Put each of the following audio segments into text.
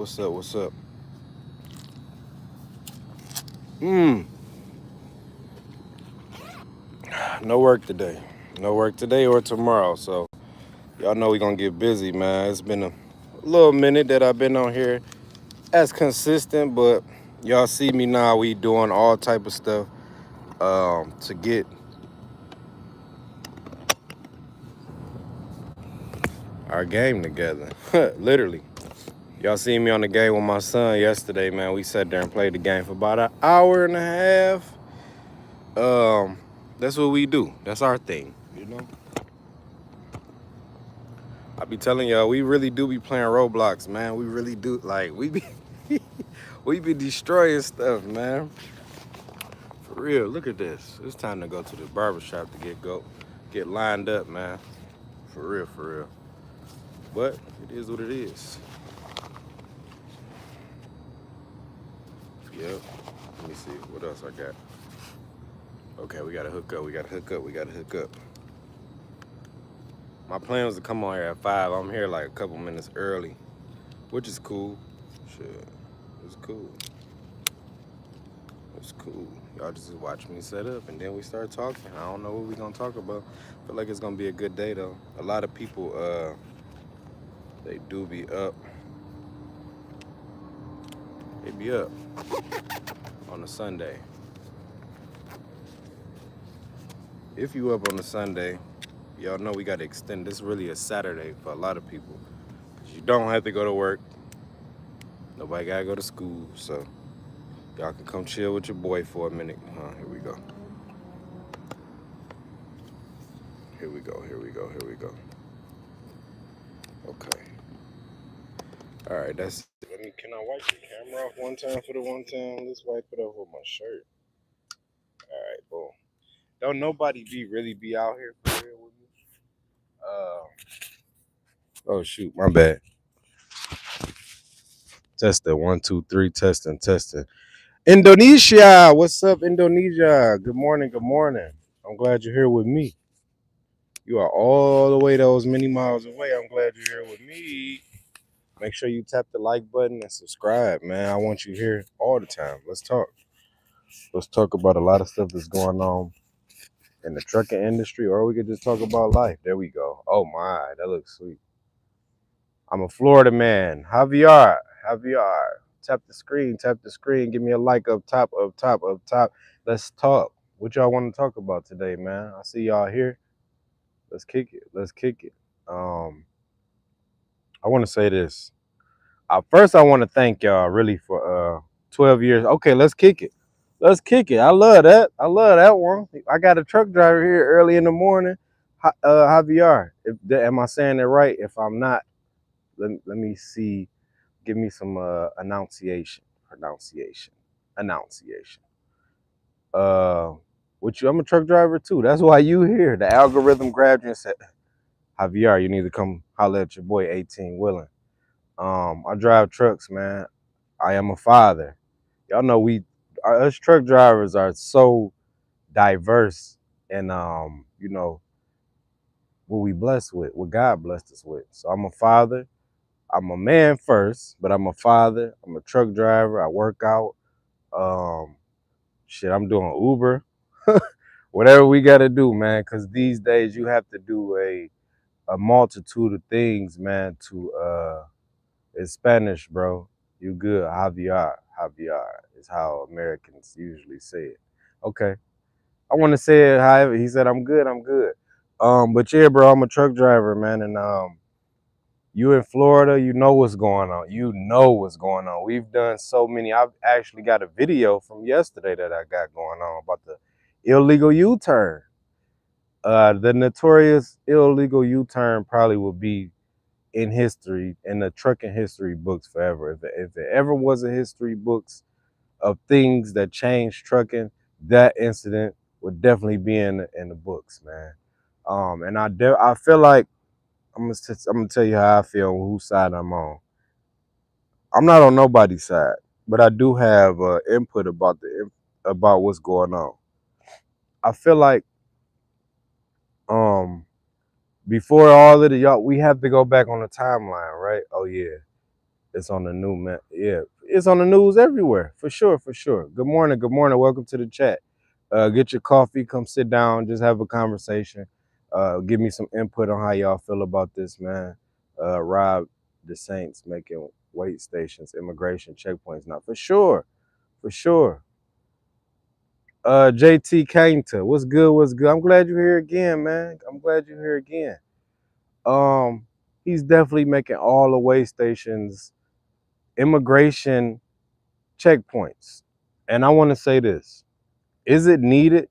What's up? What's up? Mm, no work today. No work today or tomorrow. So y'all know we gonna get busy, man. It's been a little minute that I've been on here as consistent, but y'all see me now. We doing all type of stuff to get our game together. Literally. Y'all seen me on the game with my son yesterday, man. We sat there and played the game for about an hour and a half. That's what we do. That's our thing, you know. I be telling y'all, we really do be playing Roblox, man. We really do. Like, we be we be destroying stuff, man. For real. Look at this. It's time to go to the barber shop to get lined up, man. For real, for real. But it is what it is. Yep. Let me see what else I got. Okay, we gotta hook up. We gotta hook up. We gotta hook up. My plan was to come on here at 5. I'm here like a couple minutes early, which is cool. Shit, it's cool. It's cool. Y'all just watch me set up and then we start talking. I don't know what we gonna talk about. Feel like it's gonna be a good day though. A lot of people they do be up. They be up on a Sunday. If you up on a Sunday, y'all know we gotta extend this really a Saturday for a lot of people. 'Cause you don't have to go to work. Nobody gotta go to school, so y'all can come chill with your boy for a minute. Here we go. Here we go. Here we go. Here we go. Okay. All right, that's. Can I wipe the camera off one time for the one time? Let's wipe it off with my shirt. All right, boom. Don't nobody really be out here for real with me. Uh, oh shoot, my bad. Testing 1, 2, 3. Testing. Indonesia, what's up, Indonesia? Good morning. Good morning. I'm glad you're here with me. You are all the way those many miles away. I'm glad you're here with me. Make sure you tap the like button and subscribe, man. I want you here all the time. Let's talk. Let's talk about a lot of stuff that's going on in the trucking industry, or we could just talk about life. There we go. Oh my, that looks sweet. I'm a Florida man. Javier. Tap the screen. Give me a like up top, up top, up top. Let's talk. What y'all want to talk about today, man? I see y'all here. Let's kick it. Let's kick it. Um, I want to say this. First, I want to thank y'all really for 12 years. Okay, let's kick it. Let's kick it. I love that. I love that one. I got a truck driver here early in the morning. Javier, am I saying it right? If I'm not, let me see. Give me some pronunciation. Uh, which I'm a truck driver too. That's why you here. The algorithm grabbed you and said, Javier, you need to come holler at your boy 8TeenWilln. I drive trucks, man. I am a father. Y'all know us truck drivers are so diverse and what we blessed with, what God blessed us with. So I'm a father. I'm a man first, but I'm a father. I'm a truck driver. I work out. Um, I'm doing Uber. Whatever we gotta do, man, because these days you have to do a multitude of things, man, to it's Spanish, bro. You good. Javier is how Americans usually say it. Okay. I want to say it however. He said, I'm good. But yeah, bro, I'm a truck driver, man. And you in Florida, you know what's going on. You know what's going on. We've done so many. I've actually got a video from yesterday that I got going on about the illegal U-turn. The notorious illegal U-turn probably will be in history, in the trucking history books forever. If it ever was a history books of things that changed trucking, that incident would definitely be in the books, man. And I feel like I'm gonna tell you how I feel and whose side I'm on. I'm not on nobody's side, but I do have input about what's going on. I feel like before all of the y'all, we have to go back on the timeline, right? Oh yeah, It's on the news, man. Yeah, it's on the news everywhere, for sure, for sure. Good morning, good morning. Welcome to the chat. Get your coffee, come sit down, just have a conversation. Give me some input on how y'all feel about this, man. Rob the Saints making wait stations, immigration checkpoints. Now, for sure, for sure. JT Kangta, what's good? What's good? I'm glad you're here again, man. I'm glad you're here again. Um, he's definitely making all the way stations, immigration checkpoints. And I want to say this: is it needed?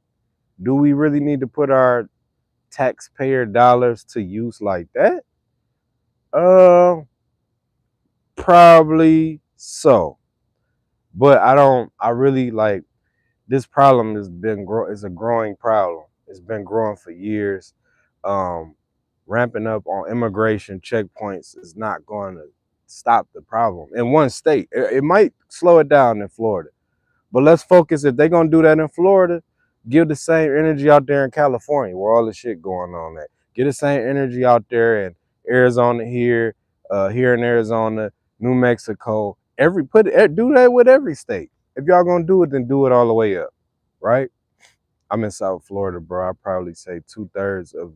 Do we really need to put our taxpayer dollars to use like that? Uh, Probably so. But I don't. I really like this problem has been is a growing problem. It's been growing for years. Um, Ramping up on immigration checkpoints is not going to stop the problem in one state. It might slow it down in Florida, but let's focus. If they're gonna do that in Florida, give the same energy out there in California, where all the shit going on at. Get the same energy out there in Arizona here in Arizona, New Mexico. Do that with every state. If y'all gonna do it, then do it all the way up, right? I'm in South Florida, bro. I probably say 2/3 of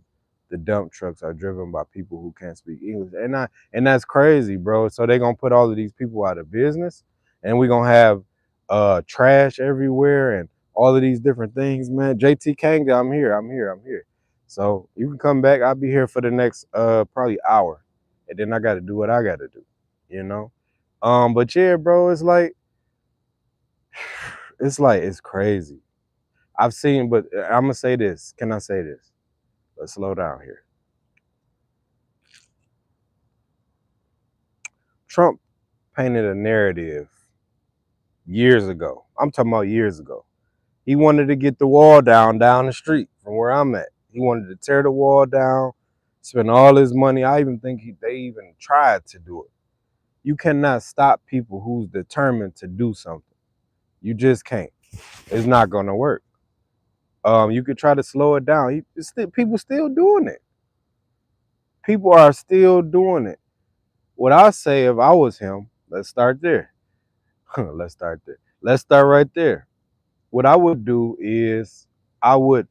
the dump trucks are driven by people who can't speak English, and that's crazy, bro. So they're gonna put all of these people out of business, and we're gonna have trash everywhere and all of these different things, man. JT Kanga, I'm here, I'm here, I'm here. So you can come back. I'll be here for the next probably hour, and then I got to do what I got to do, you know. But yeah, bro, it's crazy. I've seen, but I'm gonna say this. Can I say this? Let's slow down here. Trump painted a narrative years ago. I'm talking about years ago. He wanted to get the wall down the street from where I'm at. He wanted to tear the wall down, spend all his money. I even think they even tried to do it. You cannot stop people who's determined to do something. You just can't. It's not gonna work. You could try to slow it down. People still doing it. People are still doing it. What I say if I was him, let's start there. Let's start there. Let's start right there. What I would do is I would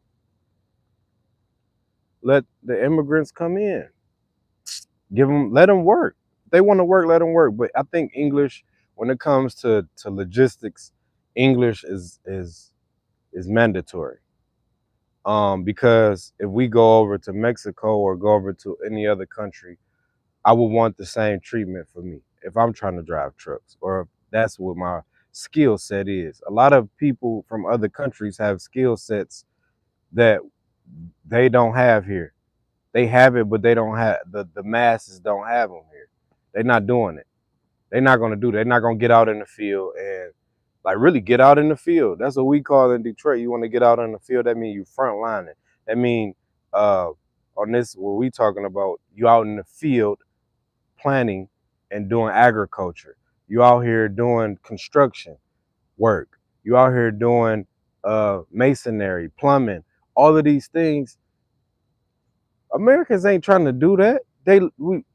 let the immigrants come in. Let them work. If they want to work, let them work. But I think English, when it comes to logistics, English is mandatory. Because if we go over to Mexico or go over to any other country, I would want the same treatment for me if I'm trying to drive trucks or if that's what my skill set is. A lot of people from other countries have skill sets that they don't have here. They have it, but they don't have the masses don't have them here. They're not doing it. They're not gonna do that. They're not gonna get out in the field and like really get out in the field. That's what we call in Detroit. You want to get out in the field. That means you front lining. That means on this what we talking about, you out in the field planting and doing agriculture. You out here doing construction work. You out here doing masonry, plumbing, all of these things. Americans ain't trying to do that.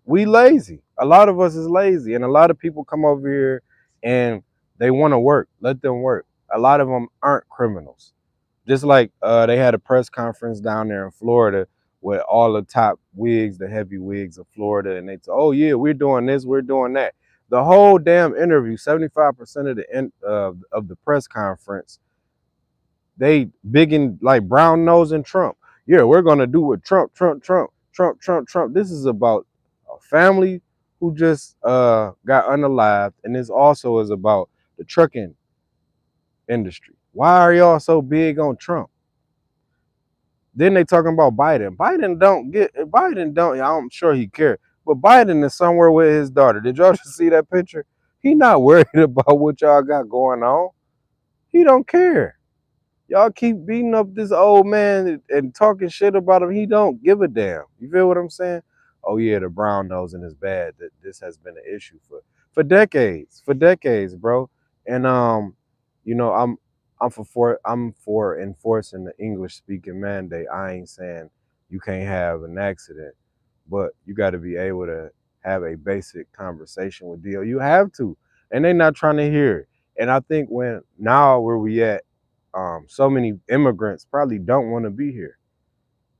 We lazy. A lot of us is lazy, and a lot of people come over here and they want to work. Let them work. A lot of them aren't criminals. Just like they had a press conference down there in Florida with all the top wigs, the heavy wigs of Florida, and they said, "Oh yeah, we're doing this, we're doing that." The whole damn interview, 75% of the press conference, they big and like brown nosing Trump. Yeah, we're gonna do what Trump, Trump, Trump, Trump, Trump, Trump. This is about a family who just got unalived, and this also is about the trucking industry. Why are y'all so big on Trump? Then they talking about Biden. Biden don't. I'm sure he cares, but Biden is somewhere with his daughter. Did y'all just see that picture? He not worried about what y'all got going on. He don't care. Y'all keep beating up this old man and talking shit about him. He don't give a damn. You feel what I'm saying? Oh yeah, the brown nosing is bad. That this has been an issue for decades, bro. And you know, I'm for enforcing the English speaking mandate. I ain't saying you can't have an accident, but you got to be able to have a basic conversation with Dio. You have to, and they're not trying to hear it. And I think when now where we at, so many immigrants probably don't want to be here.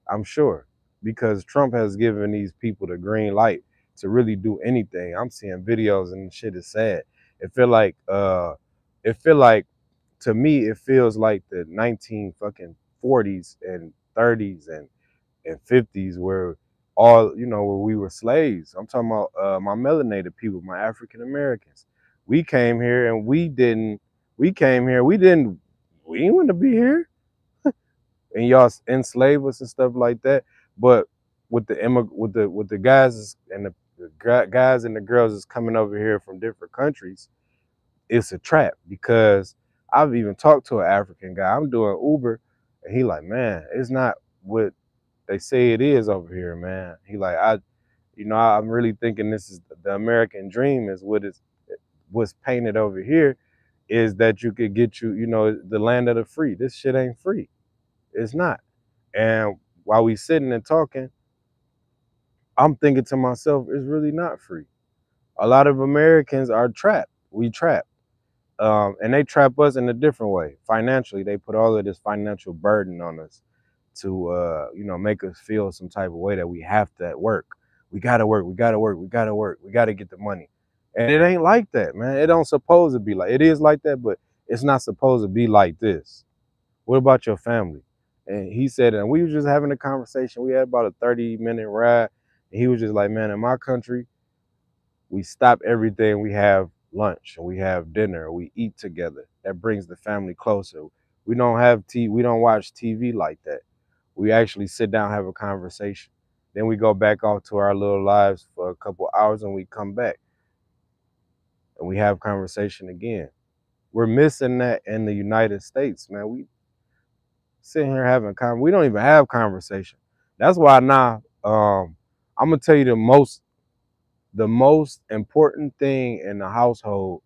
I'm sure, because Trump has given these people the green light to really do anything. I'm seeing videos and shit is sad. It feel like it feel like to me it feels like the 19 fucking 40s and 30s and 50s where all where we were slaves. I'm talking about my melanated people, my African Americans. We came here and we came here, we didn't want to be here, and y'all enslave us and stuff like that. But with the guys and the guys and the girls is coming over here from different countries, it's a trap, because I've even talked to an African guy. I'm doing Uber, and he like, man, it's not what they say it is over here, man. He like, I'm really thinking this is the American dream is what's painted over here, is that you could get the land of the free. This shit ain't free. It's not. And while we sitting and talking, I'm thinking to myself, it's really not free. A lot of Americans are trapped. We trapped. And they trap us in a different way. Financially, they put all of this financial burden on us to, make us feel some type of way that we have to work. We gotta work. We gotta work. We gotta work. We gotta get the money. And it ain't like that, man. It don't supposed to be like. It is like that, but it's not supposed to be like this. What about your family? And he said, and we were just having a conversation. We had about a 30-minute ride. And he was just like, man, in my country, we stop everything. We have lunch and we have dinner. We eat together. That brings the family closer. We don't have we don't watch TV like that. We actually sit down, have a conversation. Then we go back off to our little lives for a couple hours and we come back and we have conversation again. We're missing that in the United States, man. We sitting here having we don't even have conversation. That's why now I'm gonna tell you the most important thing in the household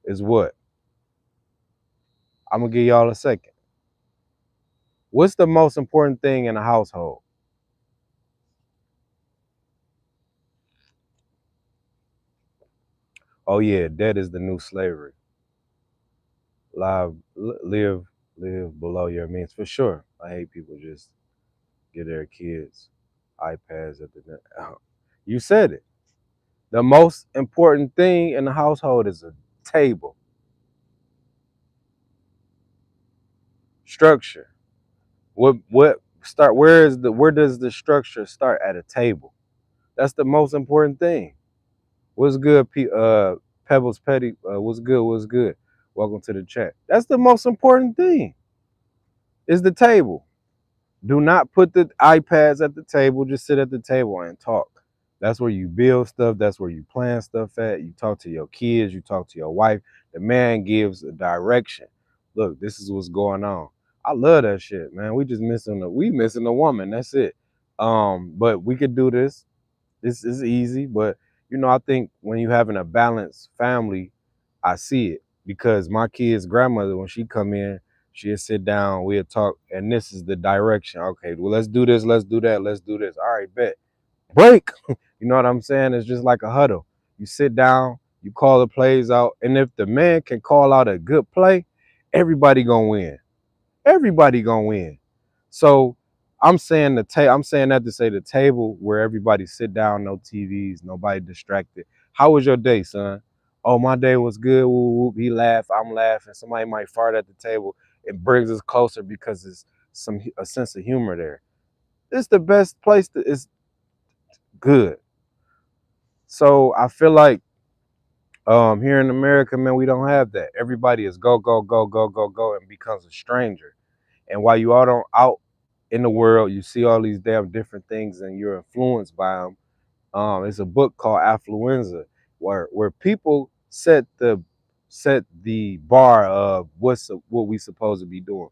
is what? I'm gonna give y'all a second. What's the most important thing in a household? Oh yeah, debt is the new slavery. Live below your means for sure. I hate people just give their kids iPads at the. You said it. The most important thing in the household is a table. Structure. What start? Where does the structure start? At a table. That's the most important thing. What's good, Pebbles Petty? What's good? What's good? Welcome to the chat. That's the most important thing. Is the table. Do not put the iPads at the table. Just sit at the table and talk. That's where you build stuff. That's where you plan stuff at. You talk to your kids. You talk to your wife. The man gives a direction. Look, this is what's going on. I love that shit, man. We missing a woman. That's it. But we could do this. This is easy, but I think when you having a balanced family, I see it, because my kid's grandmother, when she come in, she'll sit down, we'll talk, and this is the direction. Okay, well, let's do this, let's do that, let's do this. All right, bet. Break. You know what I'm saying? It's just like a huddle. You sit down, you call the plays out, and if the man can call out a good play, everybody gonna win. Everybody gonna win. So I'm saying that to say the table where everybody sit down, no TVs, nobody distracted. How was your day, son? Oh, my day was good. Woo, woo. He laughed, I'm laughing. Somebody might fart at the table. It brings us closer because it's a sense of humor there. It's the best place. It's good. So I feel like here in America, man, we don't have that. Everybody is go, go, go, go, go, go, and becomes a stranger. And while you all don't out in the world, you see all these damn different things, and you're influenced by them. It's a book called Affluenza, where people set the bar of what we supposed to be doing.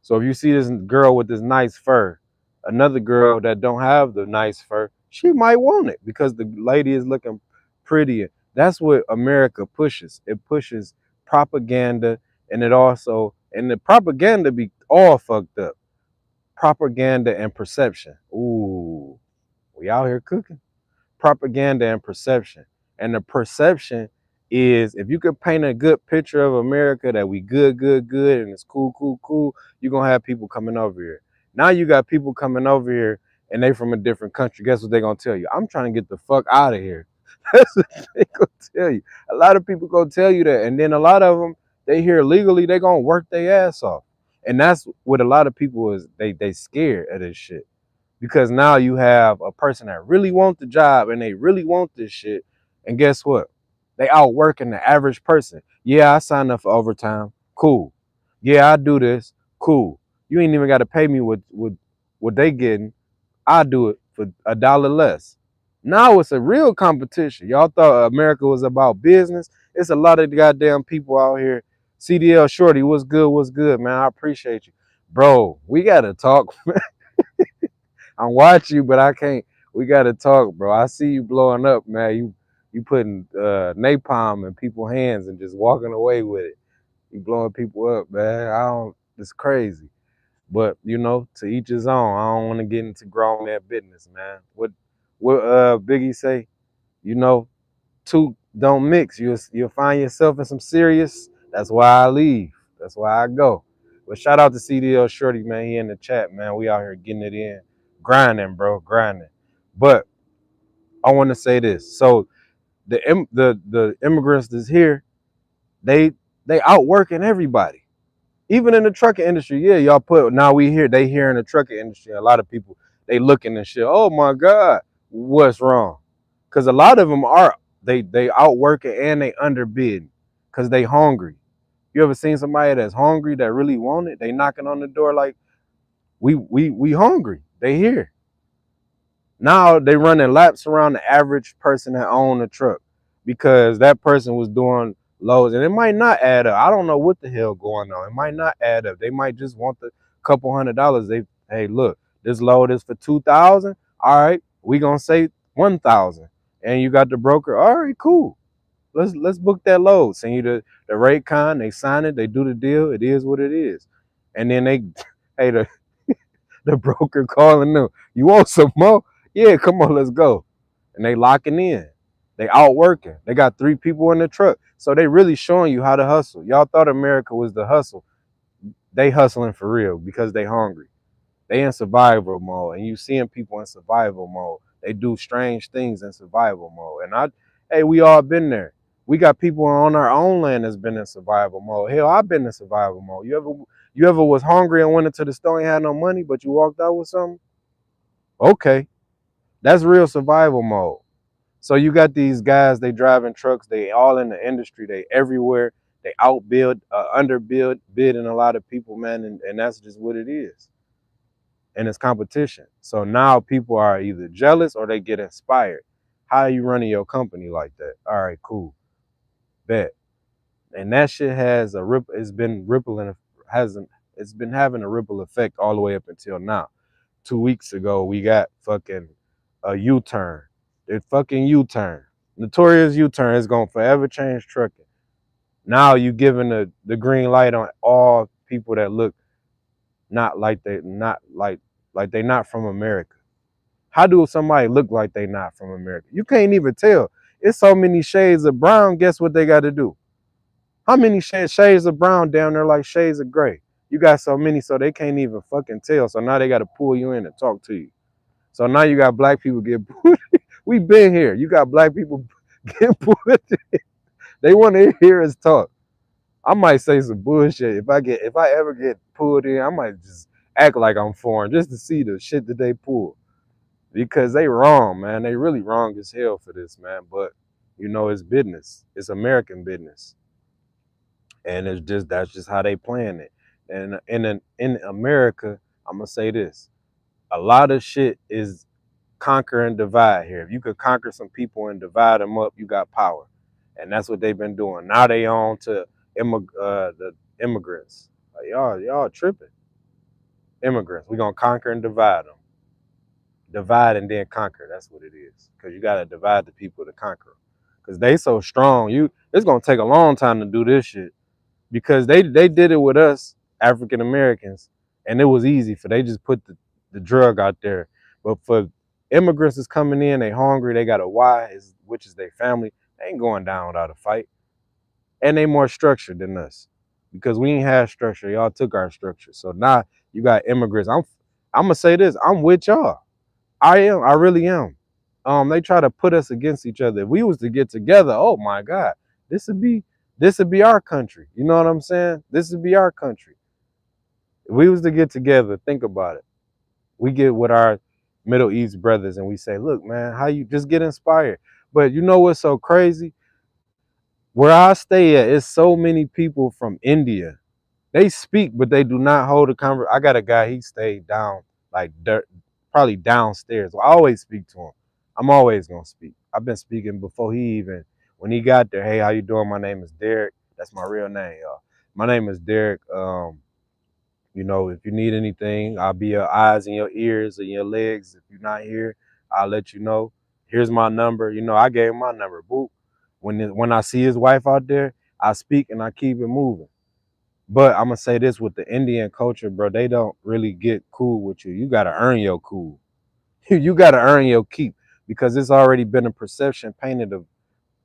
So if you see this girl with this nice fur, another girl that don't have the nice fur, she might want it because the lady is looking pretty. That's what America pushes. It pushes propaganda, and the propaganda be all fucked up. Propaganda and perception. Ooh, we out here cooking. propaganda and perception. And the perception is if you could paint a good picture of America that we good, good, good, and it's cool, cool, cool, you're gonna have people coming over here. Now you got people coming over here and they from a different country. Guess what they gonna tell you? I'm trying to get the fuck out of here. That's what they gonna tell you. A lot of people gonna tell you that, and then a lot of them they here legally they gonna work their ass off, and that's what a lot of people is they scared of this shit because now you have a person that really want the job and they really want this shit, and guess what? They outworking the average person. Yeah, I signed up for overtime. Cool. Yeah, I do this. Cool. You ain't even got to pay me what they getting. I do it for $1 less. Now it's a real competition. Y'all thought America was about business. It's a lot of goddamn people out here. CDL Shorty, what's good? What's good, man? I appreciate you. Bro, we gotta talk. I'm watching you, but I can't. We gotta talk, bro. I see you blowing up, man. You putting napalm in people's hands and just walking away with it. You blowing people up, man. I don't. It's crazy. But you know, to each his own. I don't want to get into grown man business, man. What Biggie say? You know, two don't mix. You'll find yourself in some serious. That's why I leave. That's why I go. But shout out to CDL Shorty, man. He in the chat, man. We out here getting it in, grinding, bro, grinding. But I want to say this. So the immigrants that's here, they outworking everybody. Even in the trucking industry, yeah, y'all put now they here in the trucking industry. A lot of people they looking and shit. Oh my God, what's wrong? Because a lot of them are they outworking and they underbid because they hungry. You ever seen somebody that's hungry that really want it? They knocking on the door like we hungry. They here. Now they running laps around the average person that own a truck because that person was doing loads and it might not add up. I don't know what the hell going on. It might not add up. They might just want the couple $100. Hey, look, this load is for 2,000. All right, we gonna say 1,000. And you got the broker. All right, cool. Let's book that load. Send you the rate con. They sign it. They do the deal. It is what it is. And then they, hey, the broker calling them. You want some more? Yeah, come on, let's go. And they locking in. They out working. They got 3 people in the truck. So they really showing you how to hustle. Y'all thought America was the hustle. They hustling for real because they hungry. They in survival mode. And you seeing people in survival mode. They do strange things in survival mode. And hey, we all been there. We got people on our own land that's been in survival mode. Hell, I've been in survival mode. You ever was hungry and went into the store and had no money, but you walked out with something? Okay. That's real survival mode. So you got these guys, they driving trucks, they all in the industry, they everywhere, they outbuild, underbuild, bidding a lot of people, man, and that's just what it is. And it's competition. So now people are either jealous or they get inspired. How are you running your company like that? All right, cool, bet. And that shit has it's been rippling, it's been having a ripple effect all the way up until now. 2 weeks ago, we got fucking a U-turn. The fucking U-turn. Notorious U-turn is gonna forever change trucking. Now you giving the green light on all people that look not like they not like they not from America. How do somebody look like they not from America? You can't even tell. It's so many shades of brown. Guess what they got to do? How many shades of brown down there like shades of gray? You got so many, so they can't even fucking tell. So now they got to pull you in and talk to you. So now you got black people get pulled. We been here. You got black people get pulled in. They want to hear us talk. I might say some bullshit. If I ever get pulled in, I might just act like I'm foreign just to see the shit that they pull. Because they wrong, man. They really wrong as hell for this, man. But you know, it's business. It's American business. And that's just how they playing it. And in America, I'm gonna say this: a lot of shit is conquer and divide here. If you could conquer some people and divide them up, you got power, and that's what they've been doing. Now they on to the immigrants. Like, y'all tripping. Immigrants, we gonna conquer and divide them. Divide and then conquer. That's what it is. Because you gotta divide the people to conquer them. Because they so strong. It's gonna take a long time to do this shit. Because they did it with us African Americans, and it was easy for they just put the drug out there. But for Immigrants is coming in, they hungry, they got a why, which is their family. They ain't going down without a fight. And they more structured than us. Because we ain't had structure. Y'all took our structure. So now you got immigrants. I'm gonna say this, I'm with y'all. I really am. They try to put us against each other. If we was to get together, oh my God, this would be our country. You know what I'm saying? This would be our country. If we was to get together, think about it. We get with our Middle East brothers and we say, look, man, how you just get inspired. But you know what's so crazy? Where I stay at, it's so many people from India. They speak, but they do not hold a conversation. I got a guy, he stayed down, like probably downstairs. I always speak to him. I'm always gonna speak. I've been speaking before when he got there. Hey, how you doing? My name is Derek. That's my real name, y'all. My name is Derek. If you need anything, I'll be your eyes and your ears and your legs. If you're not here, I'll let you know. Here's my number. I gave him my number. Boop. When I see his wife out there, I speak and I keep it moving. But I'm gonna say this with the Indian culture, bro, they don't really get cool with you. You gotta earn your cool. You gotta earn your keep because it's already been a perception painted of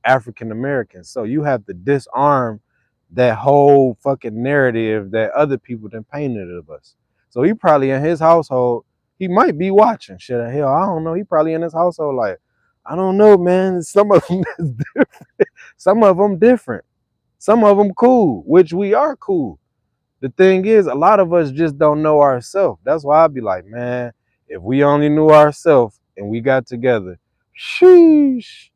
African Americans. So you have to disarm that whole fucking narrative that other people then painted of us. So he probably in his household, he might be watching shit. Hell, I don't know. He probably in his household like, I don't know, man. Some of them is different. Some of them different. Some of them cool, which we are cool. The thing is, a lot of us just don't know ourselves. That's why I'd be like, man, if we only knew ourselves and we got together, sheesh.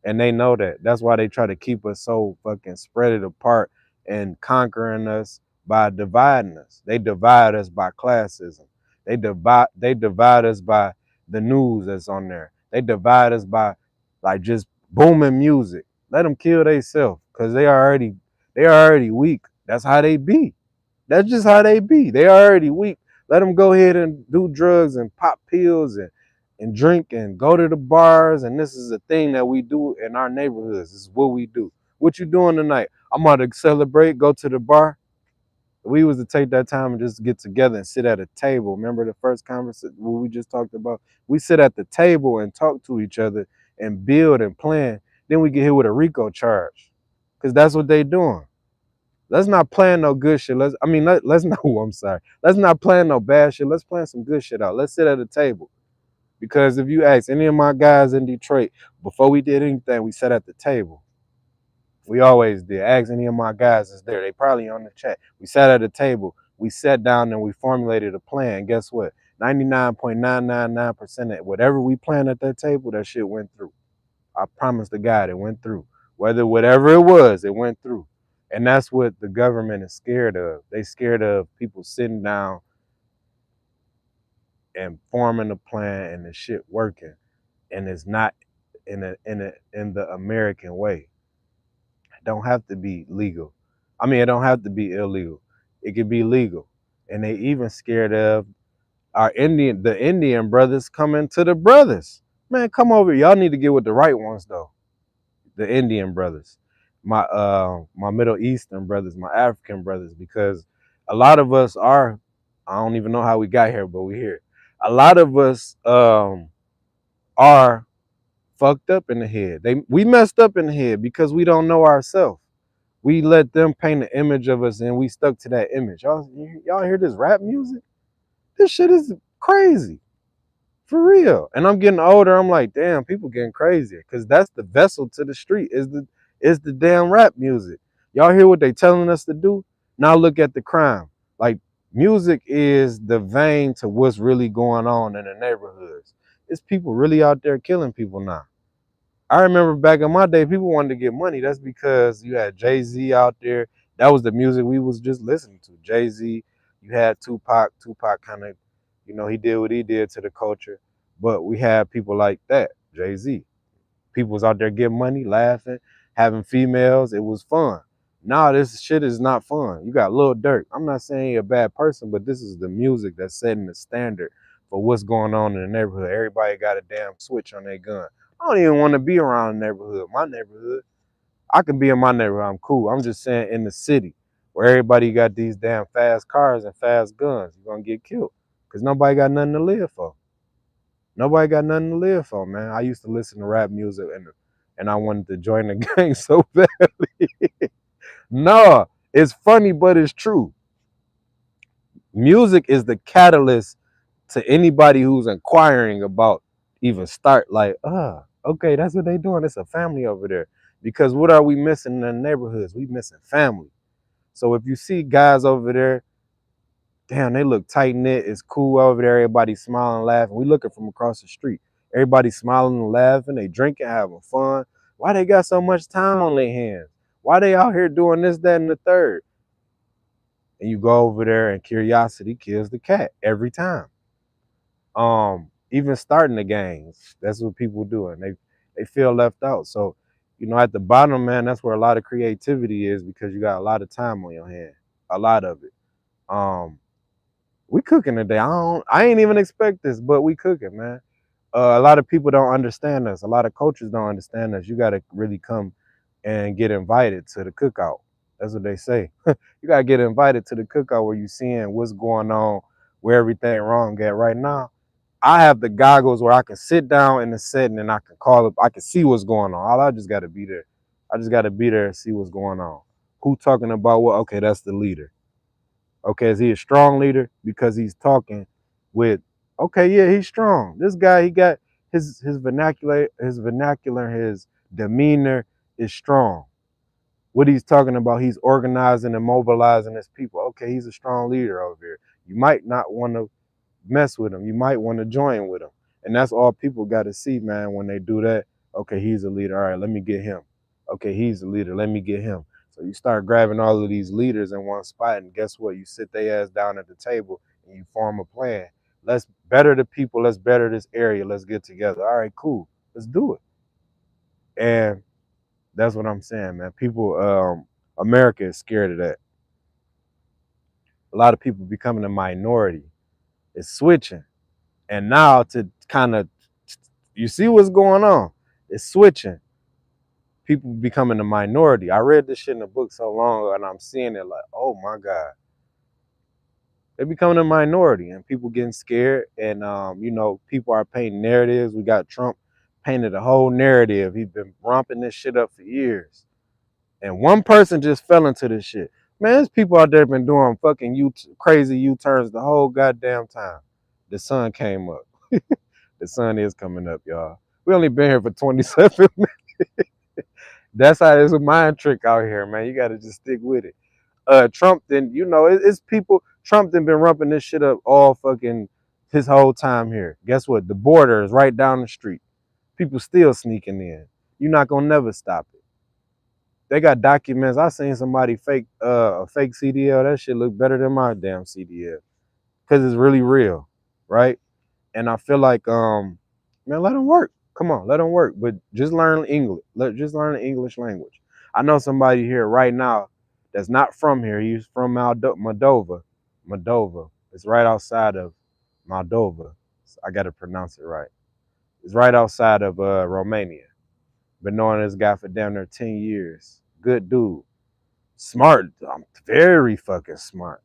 And they know that. That's why they try to keep us so fucking spread it apart and conquering us by dividing us. They divide us by classism. They divide us by the news that's on there. They divide us by like just booming music. Let them kill themselves because they already weak. That's how they be. That's just how they be. They already weak. Let them go ahead and do drugs and pop pills and drink and go to the bars. And this is a thing that we do in our neighborhoods. This is what we do. What you doing tonight? I'm about to celebrate, go to the bar. We was to take that time and just get together and sit at a table. Remember the first conversation what we just talked about? We sit at the table and talk to each other and build and plan. Then we get hit with a RICO charge. Because that's what they doing. Let's not plan no good shit. Let's not. Oh, I'm sorry. Let's not plan no bad shit. Let's plan some good shit out. Let's sit at a table. Because if you ask any of my guys in Detroit, before we did anything, we sat at the table. We always did. Ask any of my guys is there. They probably on the chat. We sat at a table. We sat down and we formulated a plan. Guess what? 99.999% of whatever we planned at that table, that shit went through. I promise to God, it went through. Whatever it was, it went through. And that's what the government is scared of. They scared of people sitting down and forming a plan and the shit working. And it's not in the American way. It don't have to be legal. It don't have to be illegal. It could be legal. And they even scared of the Indian brothers coming to the brothers. Man, come over. Y'all need to get with the right ones though. The Indian brothers, my Middle Eastern brothers, my African brothers, because a lot of us are, I don't even know how we got here, but we're here. A lot of us are fucked up in the head. We messed up in the head because we don't know ourselves. We let them paint an image of us and we stuck to that image. Y'all hear this rap music? This shit is crazy. For real. And I'm getting older. I'm like, damn, people getting crazier. Cause that's the vessel to the street is the damn rap music. Y'all hear what they telling us to do? Now look at the crime. Like music is the vein to what's really going on in the neighborhoods. It's people really out there killing people now. I remember back in my day, people wanted to get money. That's because you had Jay-Z out there. That was the music we was just listening to. Jay-Z, you had Tupac. Tupac kind of, he did what he did to the culture. But we had people like that, Jay-Z. People was out there getting money, laughing, having females. It was fun. Nah, this shit is not fun. You got Lil Durk. I'm not saying you're a bad person, but this is the music that's setting the standard for what's going on in the neighborhood. Everybody got a damn switch on their gun. I don't even want to be around the neighborhood. My neighborhood, I can be in my neighborhood. I'm cool. I'm just saying in the city where everybody got these damn fast cars and fast guns, you're going to get killed because nobody got nothing to live for. Nobody got nothing to live for, man. I used to listen to rap music and I wanted to join the gang so badly. No, it's funny, but it's true. Music is the catalyst to anybody who's inquiring about even start like, okay, that's what they doing. It's a family over there. Because what are we missing in the neighborhoods? We missing family. So if you see guys over there, damn, they look tight knit. It's cool over there. Everybody smiling, laughing. We looking from across the street. Everybody smiling and laughing. They drinking, having fun. Why they got so much time on their hands? Why they out here doing this, that, and the third? And you go over there and curiosity kills the cat every time. Even starting the games, that's what people do, and they feel left out. So, at the bottom, man, that's where a lot of creativity is because you got a lot of time on your hand, a lot of it. We cooking today. I ain't even expect this, but we cooking, man. A lot of people don't understand us. A lot of coaches don't understand us. You got to really come and get invited to the cookout. That's what they say. You got to get invited to the cookout where you seeing what's going on, where everything wrong at right now. I have the goggles where I can sit down in the setting and I can call up. I can see what's going on. All I just got to be there. I just got to be there and see what's going on. Who talking about what? Okay, that's the leader. Okay, is he a strong leader? Because he's talking with, okay, yeah, he's strong. This guy, he got his vernacular, his demeanor is strong. What he's talking about, he's organizing and mobilizing his people. Okay, he's a strong leader over here. You might not want to mess with him. You might want to join with him. And that's all people got to see, man, when they do that. Okay, he's a leader. All right, let me get him. Okay, he's a leader. Let me get him. So you start grabbing all of these leaders in one spot, and guess what? You sit their ass down at the table and you form a plan. Let's better the people. Let's better this area. Let's get together. All right, cool. Let's do it. And that's what I'm saying, man. People, America is scared of that. A lot of people becoming a minority. It's switching. And now to kind of, you see what's going on. It's switching. People becoming a minority. I read this shit in a book so long ago, and I'm seeing it like, oh my God. They're becoming a minority, and people getting scared. And, people are painting narratives. We got Trump painted a whole narrative. He's been romping this shit up for years. And one person just fell into this shit. Man, there's people out there been doing fucking crazy U-turns the whole goddamn time. The sun came up. The sun is coming up, y'all. We only been here for 27 minutes. That's how it's a mind trick out here, man. You got to just stick with it. Trump then, it's people. Trump then been rumping this shit up all fucking his whole time here. Guess what? The border is right down the street. People still sneaking in. You're not gonna never stop it. They got documents. I seen somebody fake a fake CDL. That shit look better than my damn CDL because it's really real, right? And I feel like, man, let them work. Come on, let them work. But just learn English. Just learn the English language. I know somebody here right now that's not from here. He's from Moldova. Moldova. It's right outside of Moldova. I got to pronounce it right. It's right outside of Romania. Been knowing this guy for damn near 10 years. Good dude. Smart. I'm very fucking smart.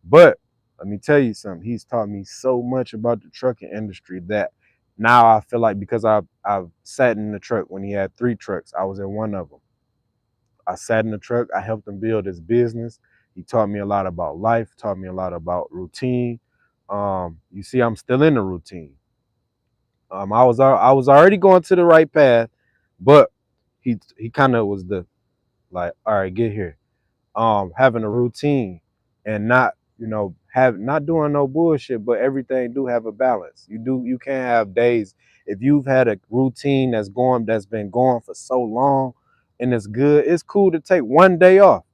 But let me tell you something. He's taught me so much about the trucking industry that now I feel like because I've sat in the truck when he had 3 trucks, I was in one of them. I sat in the truck. I helped him build his business. He taught me a lot about life, taught me a lot about routine. You see, I'm still in the routine. I was already going to the right path, but he kind of was the like, all right, get here. Having a routine and not, not doing no bullshit, but everything do have a balance. You can't have days if you've had a routine that's been going for so long and it's good, it's cool to take one day off.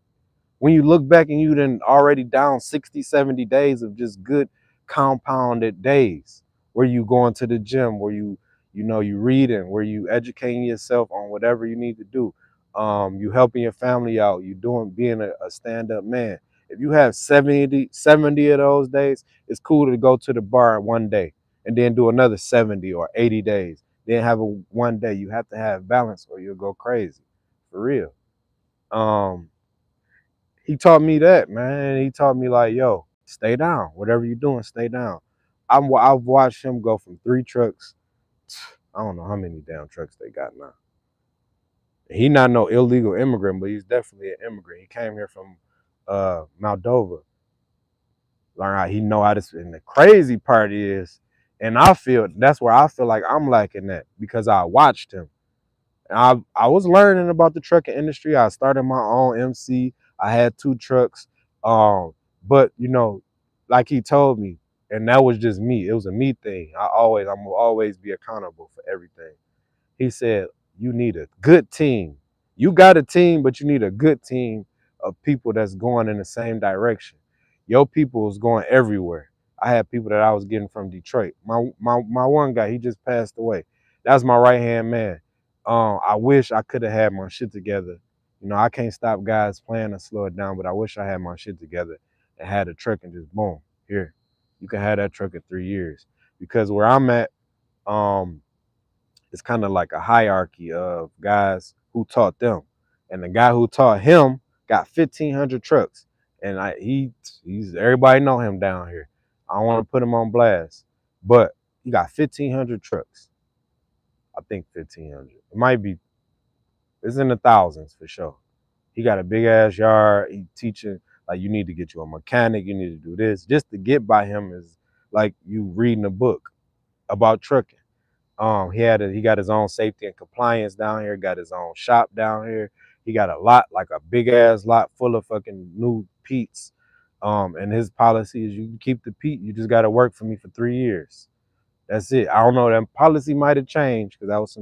When you look back and you done already down 60, 70 days of just good compounded days where you going to the gym, where you reading, where you educating yourself on whatever you need to do. You helping your family out, you being a stand-up man. If you have 70 of those days, it's cool to go to the bar one day and then do another 70 or 80 days. Then have one day. You have to have balance or you'll go crazy. For real. He taught me that, man. He taught me like, yo, stay down. Whatever you're doing, stay down. I've watched him go from 3 trucks. I don't know how many damn trucks they got now. He not no illegal immigrant, but he's definitely an immigrant. He came here from Moldova. Learn how he know how to. And the crazy part is, and I feel that's where I feel like I'm lacking that because I watched him. I was learning about the trucking industry. I started my own MC. I had 2 trucks. But like he told me, and that was just me. It was a me thing. I'm gonna always be accountable for everything. He said, you need a good team. You got a team, but you need a good team of people that's going in the same direction. Your people was going everywhere. I had people that I was getting from Detroit. My one guy, he just passed away. That's my right hand man. I wish I could have had my shit together. I can't stop guys playing to slow it down, but I wish I had my shit together and had a truck and just boom, here. You can have that truck in 3 years. Because where I'm at, it's kind of like a hierarchy of guys who taught them. And the guy who taught him got 1,500 trucks. And he's everybody know him down here. I don't want to put him on blast, but he got 1,500 trucks. I think 1,500. It might be, it's in the thousands for sure. He got a big ass yard. He teaching, like, you need to get you a mechanic. You need to do this. Just to get by him is like you reading a book about trucking. He got his own safety and compliance down here, got his own shop down here. He got a lot, like a big ass lot full of fucking new Pete's. And his policy is you can keep the Pete, you just gotta work for me for 3 years. That's it. I don't know, that policy might have changed because that was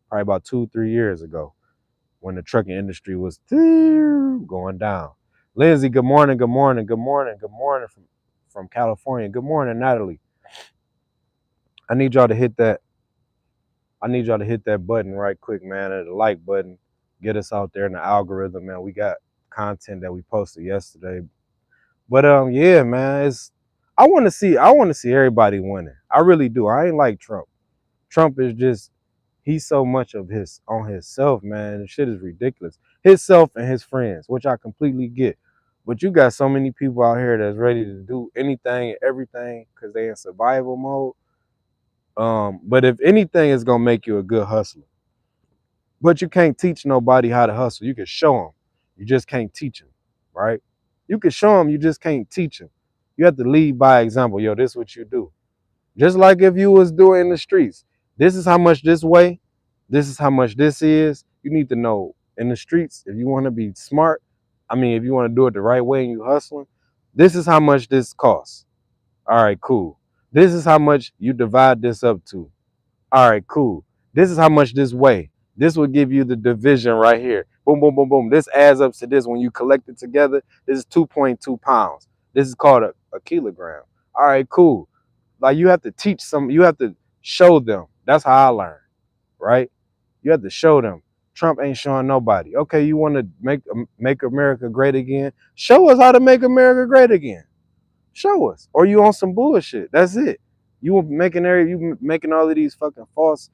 probably about 2-3 years ago when the trucking industry was going down. Lindsay, good morning, good morning, good morning, good morning from California. Good morning, Natalie. I need y'all to hit that button right quick, man, the like button. Get us out there in the algorithm, man. We got content that we posted yesterday. But yeah, man, I want to see everybody winning. I really do. I ain't like Trump. Trump is just, he's so much of his on himself, man. The shit is ridiculous. Himself and his friends, which I completely get. But you got so many people out here that's ready to do anything and everything because they in survival mode. But if anything, it's gonna make you a good hustler. But you can't teach nobody how to hustle. You can show them. You just can't teach them, right? You can show them, you just can't teach them. You have to lead by example. Yo, this is what you do. Just like if you was doing in the streets. This is how much this weigh. This is how much this is. You need to know in the streets, if you want to be smart, if you want to do it the right way and you hustling, this is how much this costs. All right, cool. This is how much you divide this up to. All right, cool. This is how much this weigh. This will give you the division right here. Boom, boom, boom, boom. This adds up to this. When you collect it together, this is 2.2 pounds. This is called a kilogram. All right, cool. Like, you have to teach you have to show them. That's how I learned, right? You have to show them. Trump ain't showing nobody. Okay, you want to make America great again? Show us how to make America great again. Show us. Or you on some bullshit. That's it. You making all of these fucking false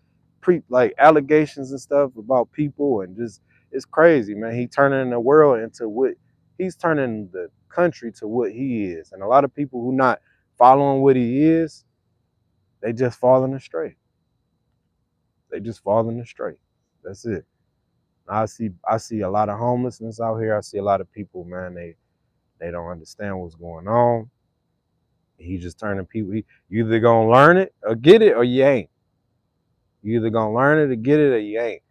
like allegations and stuff about people, and just, it's crazy, man. He's turning the country to what he is. And a lot of people who not following what he is, they just falling astray. They just falling astray. That's it. I see a lot of homelessness out here. I see a lot of people, man, they don't understand what's going on. He's just turning people. You either gonna learn it or get it, or you ain't. You either gonna learn it or get it, or you ain't.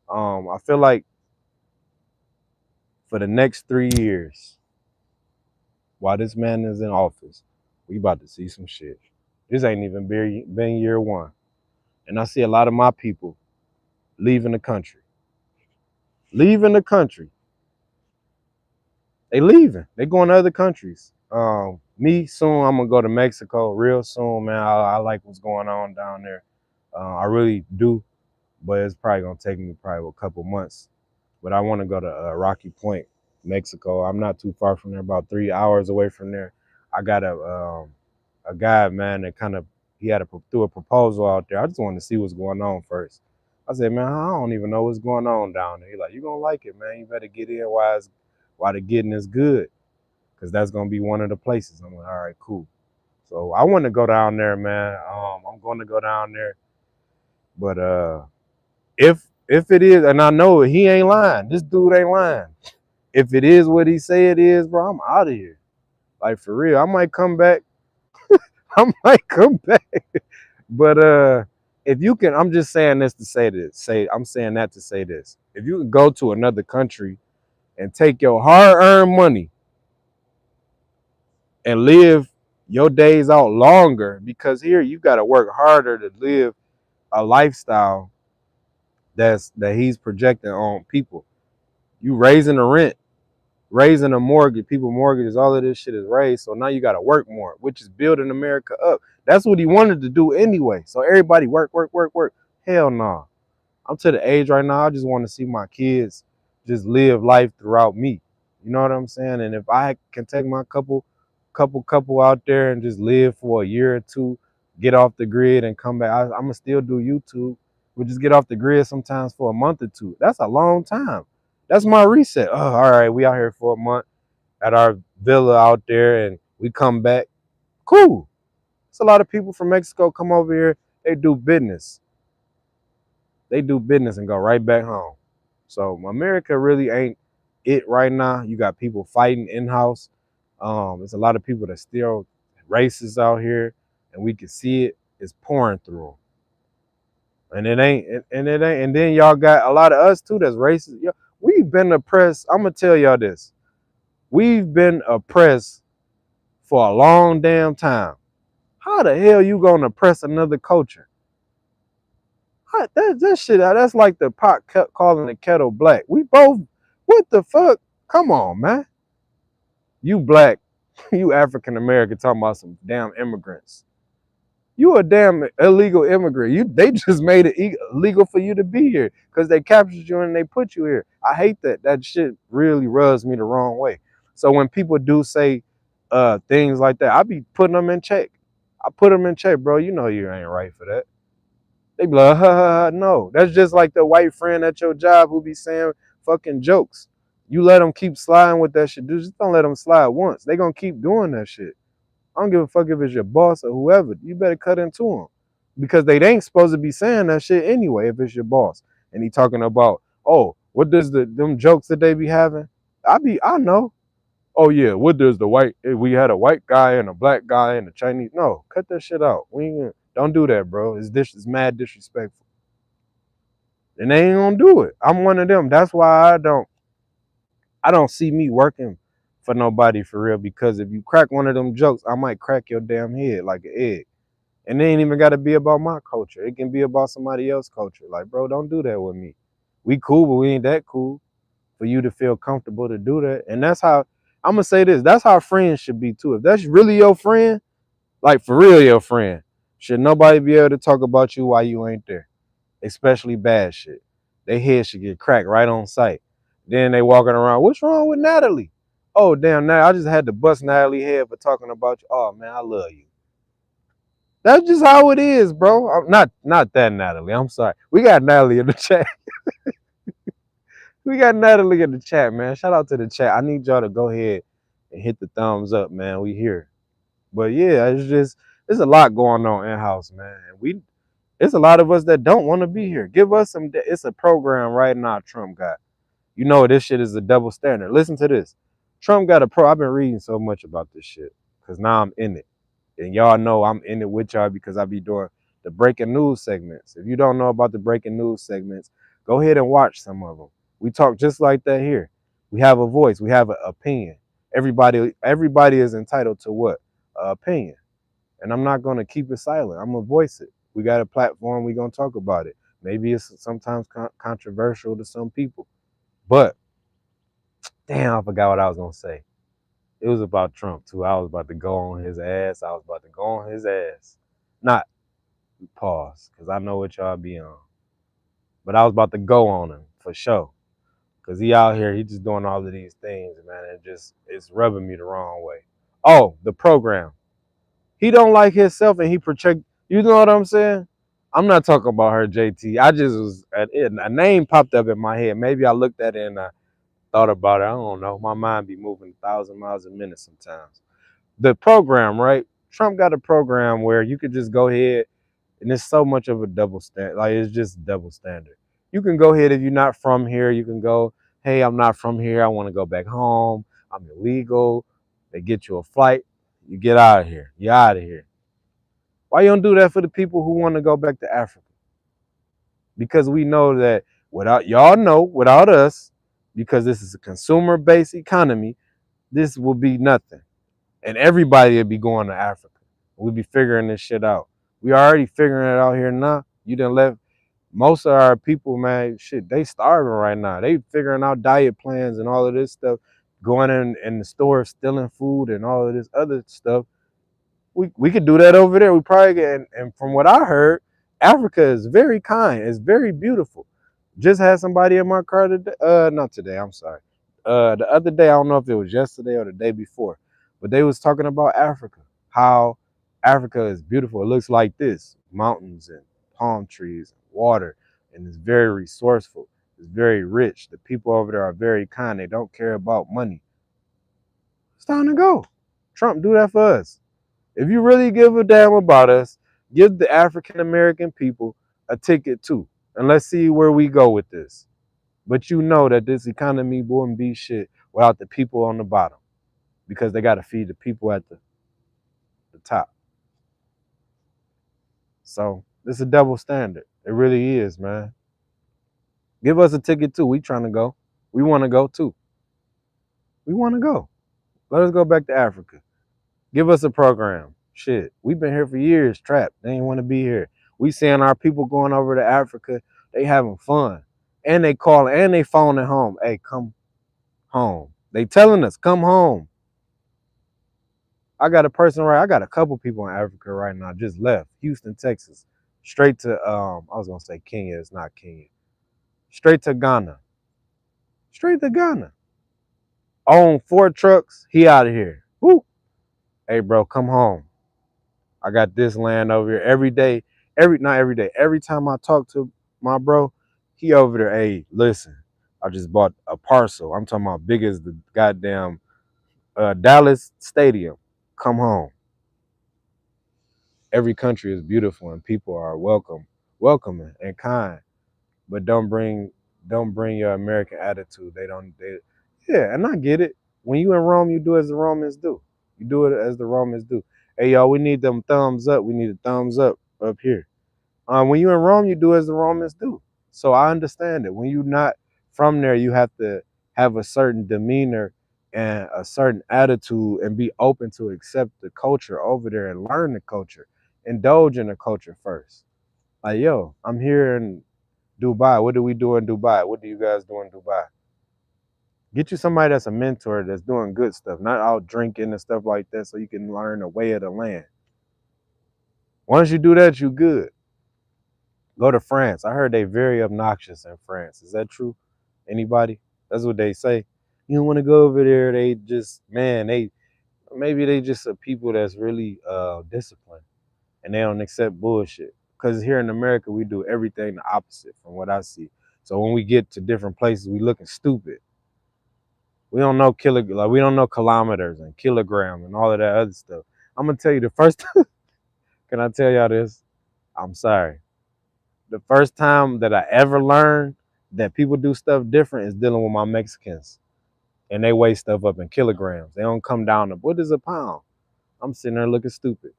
I feel like for the next 3 years, while this man is in office, we about to see some shit. This ain't even been year one, and I see a lot of my people leaving the country. Leaving the country. They leaving. They going to other countries. Me soon, I'm gonna go to Mexico real soon, man. I like what's going on down there. I really do, but it's probably gonna take me probably a couple months. But I want to go to Rocky Point, Mexico. I'm not too far from there, about 3 hours away from there. I got a guy, man, that he had threw a proposal out there. I just wanted to see what's going on first. I said, man, I don't even know what's going on down there. He's like, you gonna like it, man. You better get in while the getting is good, because that's gonna be one of the places. I'm like, all right, cool. So I want to go down there, man. I'm going to go down there, but if it is, and I know he ain't lying, this dude ain't lying. If it is what he say it is, bro, I'm out of here. Like for real, I might come back. I might come back. But if you can, I'm just saying this to say this. I'm saying that to say this. If you can go to another country and take your hard-earned money and live your days out longer, because here you got to work harder to live a lifestyle that he's projecting on people. You raising the rent, raising a mortgage, people mortgages, all of this shit is raised. So now you got to work more, which is building America up. That's what he wanted to do anyway. So everybody work, work, work, work. Hell no. Nah. I'm to the age right now, I just want to see my kids just live life throughout me. You know what I'm saying? And if I can take my couple out there and just live for a year or two, get off the grid and come back, I'm gonna still do YouTube. We'll just get off the grid sometimes for a month or two. That's a long time. That's my reset. Oh, all right, we out here for a month at our villa out there and we come back. Cool. It's a lot of people from Mexico come over here, they do business. They do business and go right back home. So America really ain't it right now. You got people fighting in-house. There's a lot of people that still racist out here, and we can see it. It's pouring through them. And it ain't. And then y'all got a lot of us too that's racist. We've been oppressed. I'm gonna tell y'all this. We've been oppressed for a long damn time. How the hell you gonna oppress another culture? That shit, that's like the pot calling the kettle black. We both, what the fuck? Come on, man. You black, you African American talking about some damn immigrants. You a damn illegal immigrant. They just made it illegal for you to be here because they captured you and they put you here. I hate that. That shit really rubs me the wrong way. So when people do say things like that, I be putting them in check. I put them in check, bro. You know you ain't right for that. They be like, ha, ha, ha. No, that's just like the white friend at your job who be saying fucking jokes. You let them keep sliding with that shit. Dude, just don't let them slide once. They gonna keep doing that shit. I don't give a fuck if it's your boss or whoever. You better cut into them because they ain't supposed to be saying that shit anyway. If it's your boss and he talking about, oh, what does them jokes that they be having? I know. Oh yeah, what does the white? We had a white guy and a black guy and a Chinese. No, cut that shit out. Don't do that, bro. It's mad disrespectful. And they ain't gonna do it. I'm one of them. That's why I don't see me working for nobody for real. Because if you crack one of them jokes, I might crack your damn head like an egg. And it ain't even gotta be about my culture. It can be about somebody else's culture. Like, bro, don't do that with me. We cool, but we ain't that cool for you to feel comfortable to do that. And that's how I'm gonna say this. That's how friends should be too. If that's really your friend, like for real your friend, should nobody be able to talk about you while you ain't there? Especially bad shit. They head should get cracked right on sight. Then they walking around, what's wrong with Natalie? Oh damn, now I just had to bust Natalie head for talking about you. Oh man, I love you. That's just how it is, bro. Not that Natalie. I'm sorry. We got Natalie in the chat. We got Natalie in the chat, man. Shout out to the chat. I need y'all to go ahead and hit the thumbs up, man. We here. But yeah, there's a lot going on in house, man. And it's a lot of us that don't want to be here. Give us some. It's a program right now Trump got. You know this shit is a double standard. Listen to this. Trump got a pro. I've been reading so much about this shit because now I'm in it. And y'all know I'm in it with y'all because I be doing the breaking news segments. If you don't know about the breaking news segments, go ahead and watch some of them. We talk just like that here. We have a voice. We have an opinion. Everybody is entitled to what? Opinion. And I'm not going to keep it silent. I'm going to voice it. We got a platform. We're going to talk about it. Maybe it's sometimes controversial to some people. But, damn, I forgot what I was going to say. It was about Trump, too. I was about to go on his ass. Not pause, because I know what y'all be on. But I was about to go on him, for sure. Because he out here, he just doing all of these things, man. It's rubbing me the wrong way. Oh, the program. He don't like himself and he project. You know what I'm saying? I'm not talking about her, JT. I just was, a name popped up in my head. Maybe I looked at it and I thought about it. I don't know. My mind be moving 1,000 miles a minute sometimes. The program, right? Trump got a program where you could just go ahead, and it's so much of a double standard. Like, it's just double standard. You can go ahead if you're not from here. You can go, hey, I'm not from here. I want to go back home. I'm illegal. They get you a flight. You get out of here. You're out of here. Why you don't do that for the people who want to go back to Africa? Because we know that without us, because this is a consumer-based economy, this will be nothing. And everybody will be going to Africa. We'll be figuring this shit out. We already figuring it out here now. You done left most of our people, man, shit, they starving right now. They figuring out diet plans and all of this stuff, going in the store, stealing food and all of this other stuff. We could do that over there. We probably can, and from what I heard, Africa is very kind. It's very beautiful. Just had somebody in my car today. Not today. I'm sorry. The other day, I don't know if it was yesterday or the day before, but they was talking about Africa. How Africa is beautiful. It looks like this: mountains and palm trees, and water, and it's very resourceful. It's very rich. The people over there are very kind. They don't care about money. It's time to go. Trump, do that for us. If you really give a damn about us, give the African American people a ticket too. And let's see where we go with this. But you know that this economy wouldn't be shit without the people on the bottom, because they got to feed the people at the top. So this is a double standard. It really is, man. Give us a ticket too. We trying to go. We want to go too. We want to go. Let us go back to Africa. Give us a program. Shit, we've been here for years, trapped. They ain't want to be here. We seeing our people going over to Africa. They having fun, and they calling, and they phoning home. Hey, come home. They telling us, come home. I got a couple people in Africa right now. Just left Houston, Texas, straight to I was gonna say Kenya. It's not Kenya. Straight to Ghana. Straight to Ghana. Own 4 trucks. He out of here. Woo. Hey, bro, come home. I got this land over here every day. Not every day. Every time I talk to my bro, he over there. Hey, listen, I just bought a parcel. I'm talking about big as the goddamn Dallas Stadium. Come home. Every country is beautiful and people are welcoming and kind. But don't bring your American attitude. Yeah, and I get it. When you in Rome, you do as the Romans do. You do it as the Romans do. Hey, y'all, we need them thumbs up. We need a thumbs up here. When you in Rome, you do as the Romans do. So I understand it. When you're not from there, you have to have a certain demeanor and a certain attitude and be open to accept the culture over there and learn the culture. Indulge in the culture first. Like, yo, I'm here in Dubai. What do we do in Dubai? What do you guys do in Dubai? Get you somebody that's a mentor that's doing good stuff, not out drinking and stuff like that, so you can learn the way of the land. Once you do that, you good. Go to France. I heard they very obnoxious in France. Is that true? Anybody? That's what they say. You don't want to go over there. They just, man, maybe they just are people that's really disciplined and they don't accept bullshit. Because here in America, we do everything the opposite from what I see. So when we get to different places, we looking stupid. We don't know we don't know kilometers and kilogram and all of that other stuff. I'm gonna tell you the first. Can I tell y'all this? I'm sorry. The first time that I ever learned that people do stuff different is dealing with my Mexicans, and they weigh stuff up in kilograms. They don't come down to what is a pound. I'm sitting there looking stupid.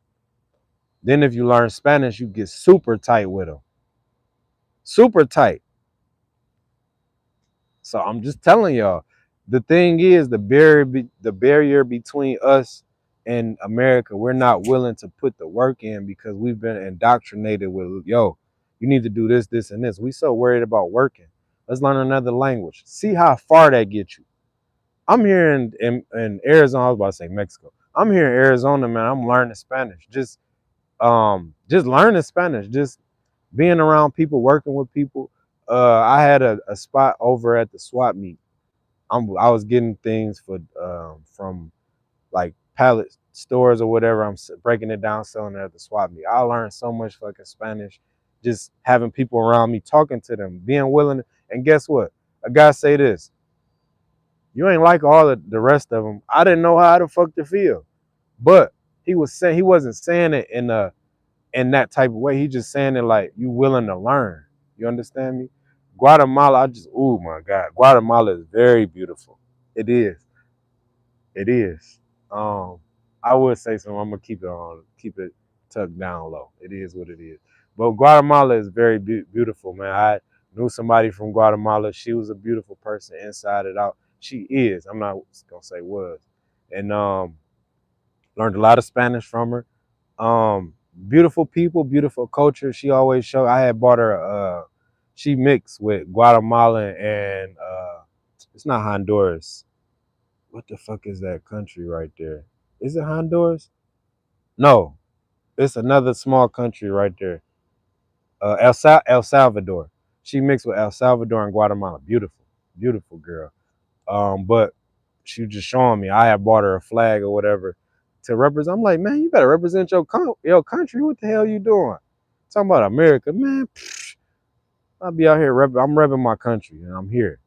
Then if you learn Spanish, you get super tight with them. Super tight. So I'm just telling y'all, the thing is the barrier between us and America, we're not willing to put the work in because we've been indoctrinated with, yo, you need to do this, this, and this. We so worried about working. Let's learn another language. See how far that gets you. I'm here in Arizona. I was about to say Mexico. I'm here in Arizona, man. I'm learning Spanish. Just learning Spanish. Just being around people, working with people. I had a spot over at the swap meet. I was getting things from like pallet stores or whatever. I'm breaking it down, selling it at the swap meet. I learned so much fucking Spanish, just having people around me, talking to them, being willing. And guess what? A guy say this: you ain't like all the rest of them. I didn't know how the fuck to feel, but he wasn't saying it in that type of way. He just saying it like you willing to learn. You understand me? Guatemala, oh my God, Guatemala is very beautiful. It is. It is. Um, I would say so. I'm gonna keep it tucked down low. It is what it is. But Guatemala is very beautiful, man. I knew somebody from Guatemala. She was a beautiful person inside and out. She is. I'm not gonna say was, and learned a lot of Spanish from her. Beautiful people, beautiful culture. She always showed. I had bought her. She mixed with Guatemalan and it's not Honduras. What the fuck is that country right there? Is it Honduras? No, it's another small country right there. El Salvador. She mixed with El Salvador and Guatemala. Beautiful, beautiful girl. But she was just showing me. I had bought her a flag or whatever to represent. I'm like, man, you better represent your country. What the hell you doing? Talking about America, man. I'll be out here I'm repping my country and I'm here.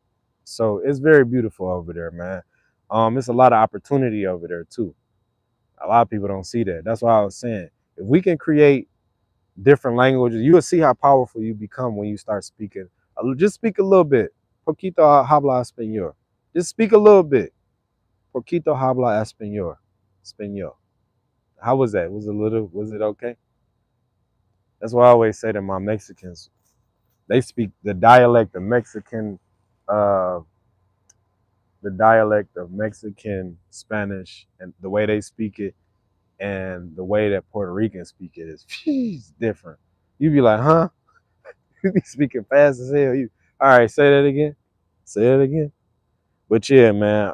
So it's very beautiful over there, man. It's a lot of opportunity over there too. A lot of people don't see that. That's why I was saying, if we can create different languages, you will see how powerful you become when you start speaking. Just speak a little bit. Poquito habla español. Just speak a little bit. Poquito habla español. Español. How was that? Was it okay? That's why I always say to my Mexicans, they speak the dialect of Mexican, uh, the dialect of Mexican Spanish, and the way they speak it and the way that Puerto Ricans speak it is different. You be like, huh? You be speaking fast as hell. You all right, say that again. Say it again. But yeah, man.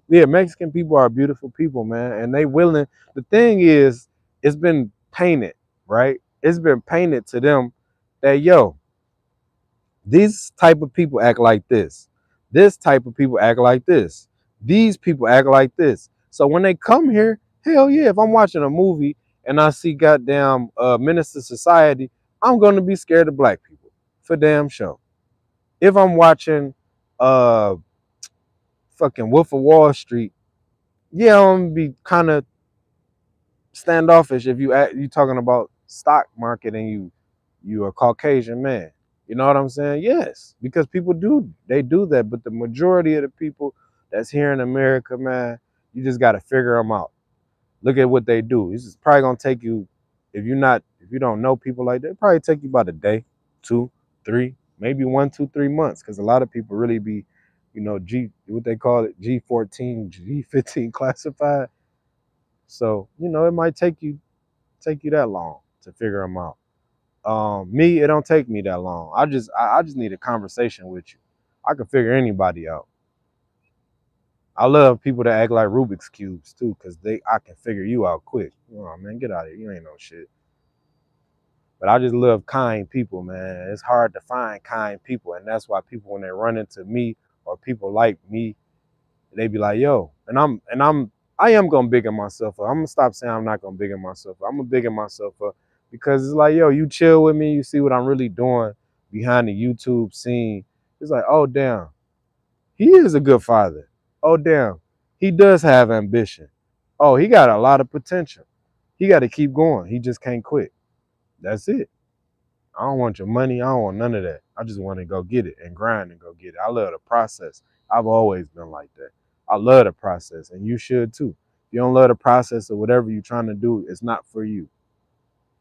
Yeah, Mexican people are beautiful people, man. And they willing. The thing is, it's been painted, right? It's been painted to them that yo, these type of people act like this. This type of people act like this. These people act like this. So when they come here, hell yeah, if I'm watching a movie and I see goddamn Minister Society, I'm gonna be scared of black people for damn sure. If I'm watching uh fucking Wolf of Wall Street, yeah, I'm gonna be kind of standoffish if you talking about stock market and you a Caucasian man. You know what I'm saying? Yes, because people do that, but the majority of the people that's here in America, man, you just got to figure them out. Look at what they do. This is probably gonna take you if you don't know people like that, probably take you about a day, 2, 3, maybe 1, 2, 3 months, because a lot of people really be, what they call it, G14, G15 classified. So it might take you that long to figure them out. Me, it don't take me that long. I just need a conversation with you. I can figure anybody out. I love people that act like Rubik's cubes too, cause I can figure you out quick. Oh man, get out of here. You ain't no shit. But I just love kind people, man. It's hard to find kind people, and that's why people when they run into me or people like me, they be like, yo, I am gonna bigger myself up. I'm gonna stop saying I'm not gonna bigger myself up. I'm gonna bigger myself up because it's like, yo, you chill with me, you see what I'm really doing behind the YouTube scene. It's like, oh damn, he is a good father. Oh damn, he does have ambition. Oh, he got a lot of potential. He got to keep going. He just can't quit. That's it. I don't want your money. I don't want none of that. I just want to go get it and grind and go get it. I love the process. I've always been like that. I love the process, and you should too. If you don't love the process of whatever you're trying to do, it's not for you.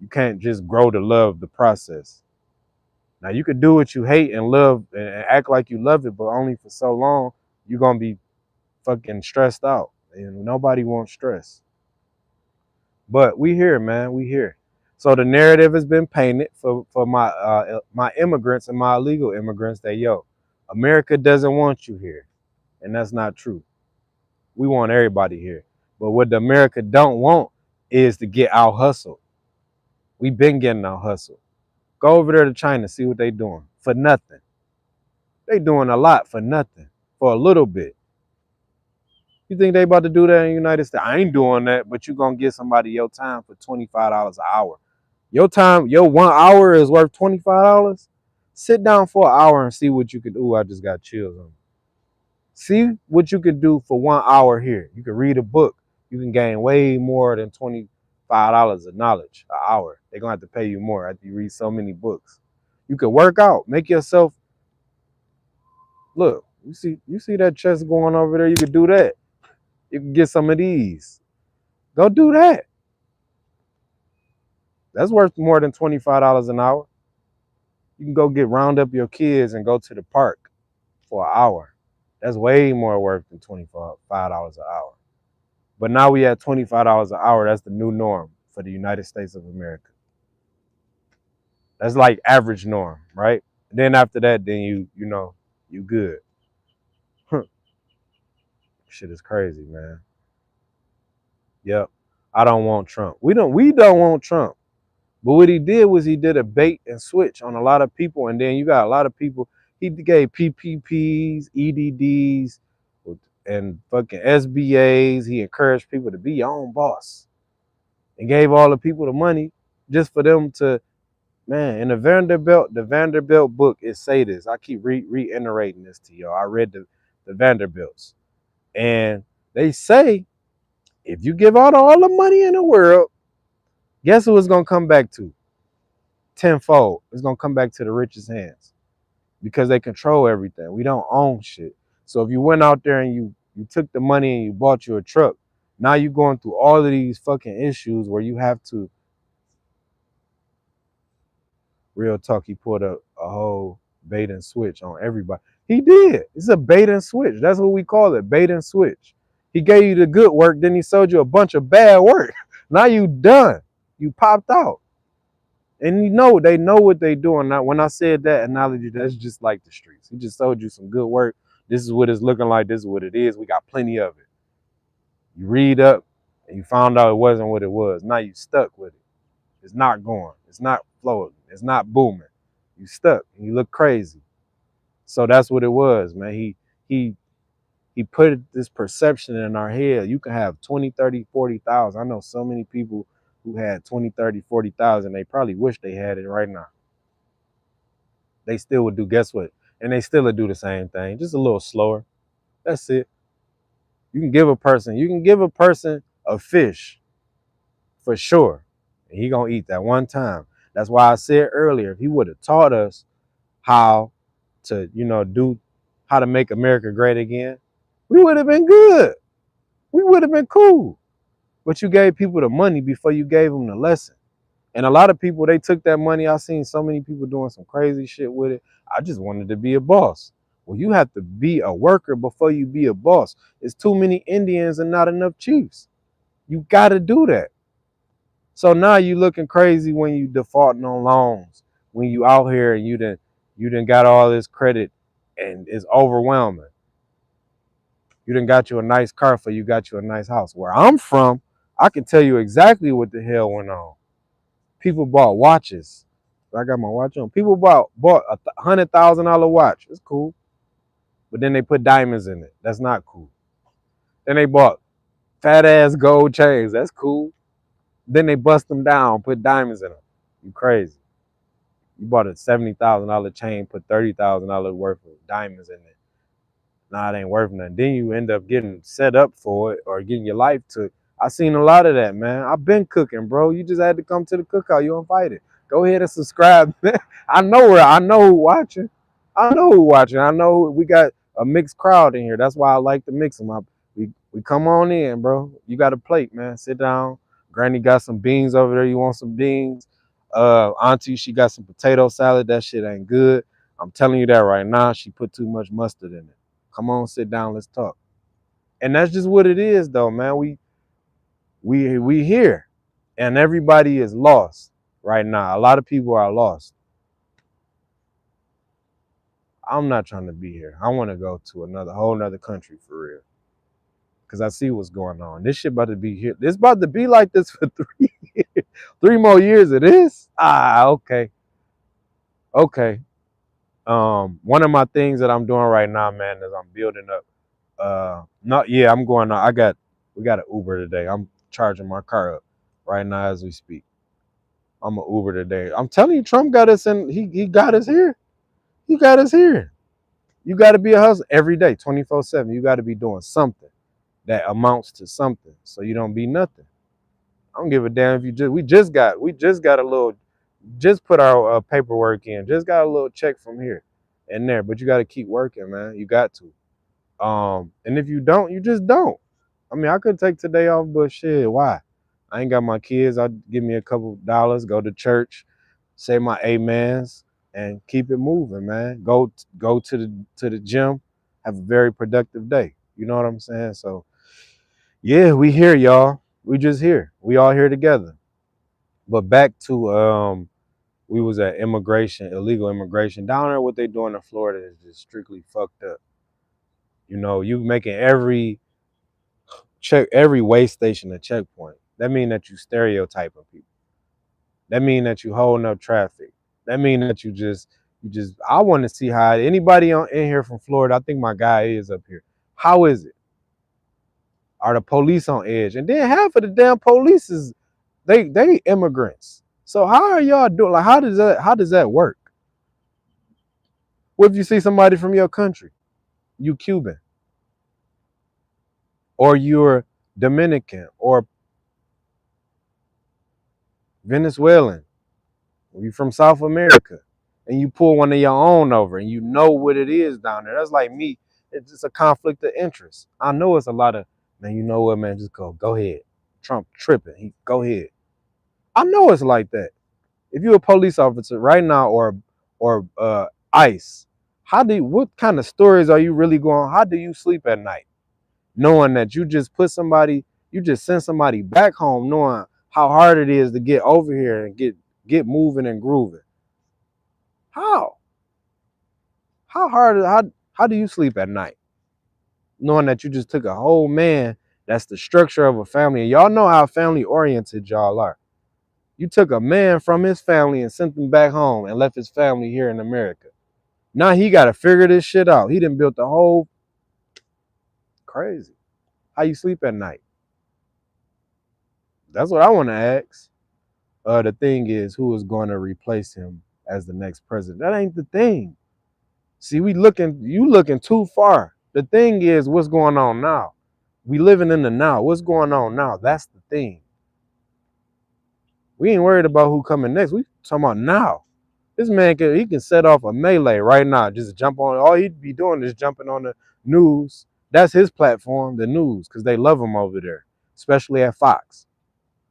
You can't just grow to love the process. Now you could do what you hate and love and act like you love it, but only for so long. You're gonna be fucking stressed out, and nobody wants stress. But we here, man. We here. So the narrative has been painted for my immigrants and my illegal immigrants that yo, America doesn't want you here, and that's not true. We want everybody here, but what the America don't want is to get out hustled. We've been getting out hustled. Go over there to China, see what they doing for nothing. They doing a lot for nothing, for a little bit. You think they about to do that in the United States? I ain't doing that, but you gonna get somebody your time for $25 an hour. Your time, your 1 hour is worth $25. Sit down for an hour and see what you can do. Ooh, I just got chills on me. See what you can do for 1 hour here. You can read a book. You can gain way more than 20. $5 of knowledge an hour. They're gonna have to pay you more after you read so many books. You could work out, make yourself look. You see that chest going over there. You could do that. You can get some of these. Go do that. That's worth more than $25 an hour. You can go get round up your kids and go to the park for an hour. That's way more worth than $25 an hour. But now we at $25 an hour. That's the new norm for the United States of America. That's like average norm, right? Then after that, then you good. Shit is crazy, man. Yep. I don't want Trump. We don't want Trump. But what he did was he did a bait and switch on a lot of people, and then you got a lot of people. He gave PPPs, EDDs, and fucking SBAs. He encouraged people to be your own boss, and gave all the people the money just for them to, man. In the Vanderbilt book, it say this. I keep reiterating this to y'all. I read the Vanderbilts, and they say if you give out all the money in the world, guess who it's gonna come back to? Tenfold. It's gonna come back to the richest hands because they control everything. We don't own shit. So if you went out there and you took the money and you bought you a truck, now you're going through all of these fucking issues where you have to, real talk, he put a whole bait and switch on everybody. He did. It's a bait and switch. That's what we call it, bait and switch. He gave you the good work, then he sold you a bunch of bad work. Now you done. You popped out. And they know what they doing. Now, when I said that analogy, that's just like the streets. He just sold you some good work. This is what it's looking like. This is what it is. We got plenty of it. You read up and you found out it wasn't what it was. Now you stuck with it. It's not going. It's not flowing. It's not booming. You stuck and you look crazy. So that's what it was, man. He put this perception in our head. You can have 20, 30, 40,000. I know so many people who had 20, 30, 40,000. They probably wish they had it right now. They still would do, guess what? And they still would do the same thing, just a little slower. That's it. You can give a person a fish for sure. And he gonna eat that one time. That's why I said earlier, if he would have taught us how to, do how to make America great again, we would have been good. We would have been cool. But you gave people the money before you gave them the lesson. And a lot of people, they took that money. I've seen so many people doing some crazy shit with it. I just wanted to be a boss. Well, you have to be a worker before you be a boss. It's too many Indians and not enough chiefs. You got to do that. So now you looking crazy when you defaulting on loans, when you out here and you done got all this credit and it's overwhelming. You done got you a nice car for you got you a nice house. Where I'm from, I can tell you exactly what the hell went on. People bought watches. I got my watch on. People bought a $100,000 watch. It's cool. But then they put diamonds in it. That's not cool. Then they bought fat ass gold chains. That's cool. Then they bust them down, put diamonds in them. You crazy. You bought a $70,000 chain, put $30,000 worth of diamonds in it. Nah, it ain't worth nothing. Then you end up getting set up for it or getting your life took. I seen a lot of that, man. I've been cooking, bro. You just had to come to the cookout. You invited. Go ahead and subscribe. I know who watching. I know we got a mixed crowd in here. That's why I like to mix them up. We come on in, bro. You got a plate, man. Sit down. Granny got some beans over there. You want some beans? Auntie, she got some potato salad. That shit ain't good. I'm telling you that right now. She put too much mustard in it. Come on, sit down. Let's talk. And that's just what it is, though, man. We here, and everybody is lost right now. A lot of people are lost. I'm not trying to be here. I want to go to whole nother country for real. Because I see what's going on. This shit about to be here. It's about to be like this for 3 years. 3 more years of this? Okay. Okay. One of my things that I'm doing right now, man, is I'm building up. I'm going on. We got an Uber today. I'm charging my car up right now as we speak. I'm an Uber today. I'm telling you, Trump got us in. He got us here. He got us here. You got to be a hustler every day, 24/7. You got to be doing something that amounts to something, so you don't be nothing. I don't give a damn if you just we just got a little, just put our paperwork in, just got a little check from here and there, but you got to keep working, man. You got to. And if you don't, you just don't. I mean, I could take today off, but shit, why? I ain't got my kids. I'll give me a couple dollars, go to church, say my amens, and keep it moving, man. Go to the gym, have a very productive day. You know what I'm saying? So yeah, we here, y'all. We just here. We all here together. But back to we was at immigration, illegal immigration. Down there, what they doing in Florida is just strictly fucked up. You know, you making every way station a checkpoint. That mean that you stereotyping people. That mean that you holding up traffic. That mean that you just I want to see how anybody in here from Florida, I think my guy is up here. How is it? Are the police on edge? And then half of the damn police is they immigrants. So how are y'all doing? Like how does that work? What if you see somebody from your country? You Cuban or you're Dominican or Venezuelan, or you from South America, and you pull one of your own over and you know what it is down there. That's like me. It's just a conflict of interest. I know it's a lot of, man, you know what, man, just go ahead. Trump tripping. Go ahead. I know it's like that. If you're a police officer right now or ICE, what kind of stories are you really going? How do you sleep at night? Knowing that you just send somebody back home, knowing how hard it is to get over here and get moving and grooving. How? How do you sleep at night? Knowing that you just took a whole man that's the structure of a family. And y'all know how family oriented y'all are. You took a man from his family and sent him back home and left his family here in America. Now he gotta figure this shit out. He done built the whole crazy. How you sleep at night? That's what I want to ask. The thing is, who is going to replace him as the next president? That ain't the thing. See, you looking too far. The thing is, what's going on now? We living in the now. What's going on now? That's the thing. We ain't worried about who coming next. We talking about now. This man he can set off a melee right now. Just jump on. All he'd be doing is jumping on the news. That's his platform, the news, because they love him over there, especially at Fox.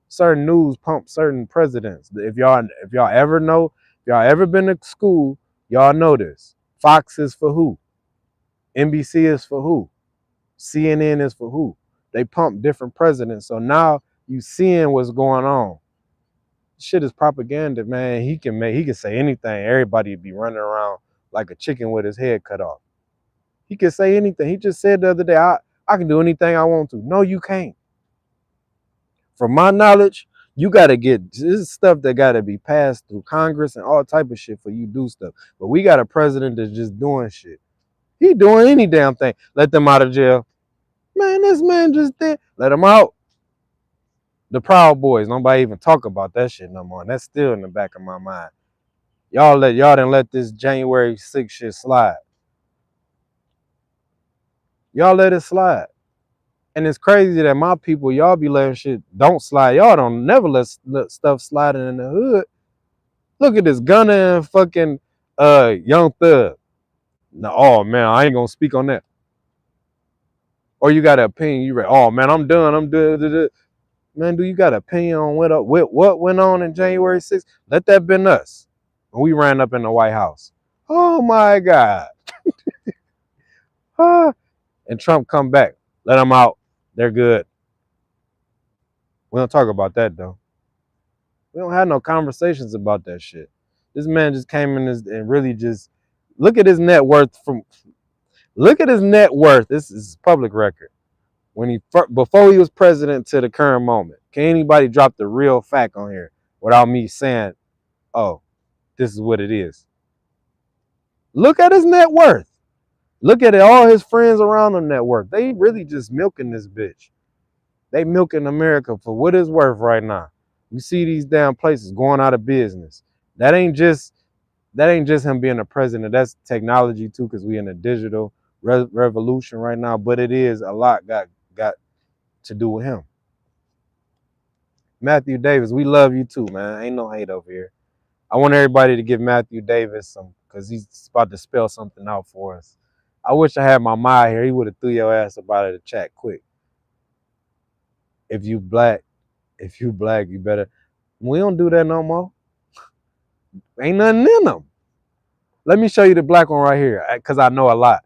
Certain news pump certain presidents. If y'all ever know, if y'all ever been to school, y'all know this. Fox is for who? NBC is for who? CNN is for who? They pump different presidents. So now you seeing what's going on. Shit is propaganda, man. He can say anything. Everybody be running around like a chicken with his head cut off. He can say anything. He just said the other day, I can do anything I want to. No, you can't. From my knowledge, you gotta get this is stuff that gotta be passed through Congress and all type of shit for you to do stuff. But we got a president that's just doing shit. He doing any damn thing. Let them out of jail. Man, this man just did. Let him out. The Proud Boys. Nobody even talk about that shit no more. And that's still in the back of my mind. Y'all didn't let this January 6th shit slide. Y'all let it slide. And it's crazy that my people, y'all be letting shit don't slide. Y'all don't never let stuff sliding in the hood. Look at this Gunna and fucking Young Thug. No, oh man, I ain't gonna speak on that. Or you got an opinion, you read, oh man, I'm done. Man, do you got an opinion on what went on in January 6th? Let that been us. When we ran up in the White House. Oh my God. And Trump come back. Let them out. They're good. We don't talk about that though. We don't have no conversations about that shit. This man just came in and really just look at his net worth look at his net worth. This is public record. Before he was president to the current moment. Can anybody drop the real fact on here without me saying, oh, this is what it is? Look at his net worth. Look at it, all his friends around him net worth. They really just milking this bitch. They milking America for what it's worth right now. You see these damn places going out of business. That ain't just him being a president. That's technology too, because we in a digital revolution right now. But it is a lot got to do with him. Matthew Davis, we love you too, man. Ain't no hate over here. I want everybody to give Matthew Davis some, because he's about to spell something out for us. I wish I had my mind here. He would have threw your ass up out of the chat quick. If you black, you better. We don't do that no more. Ain't nothing in them. Let me show you the black one right here, because I know a lot.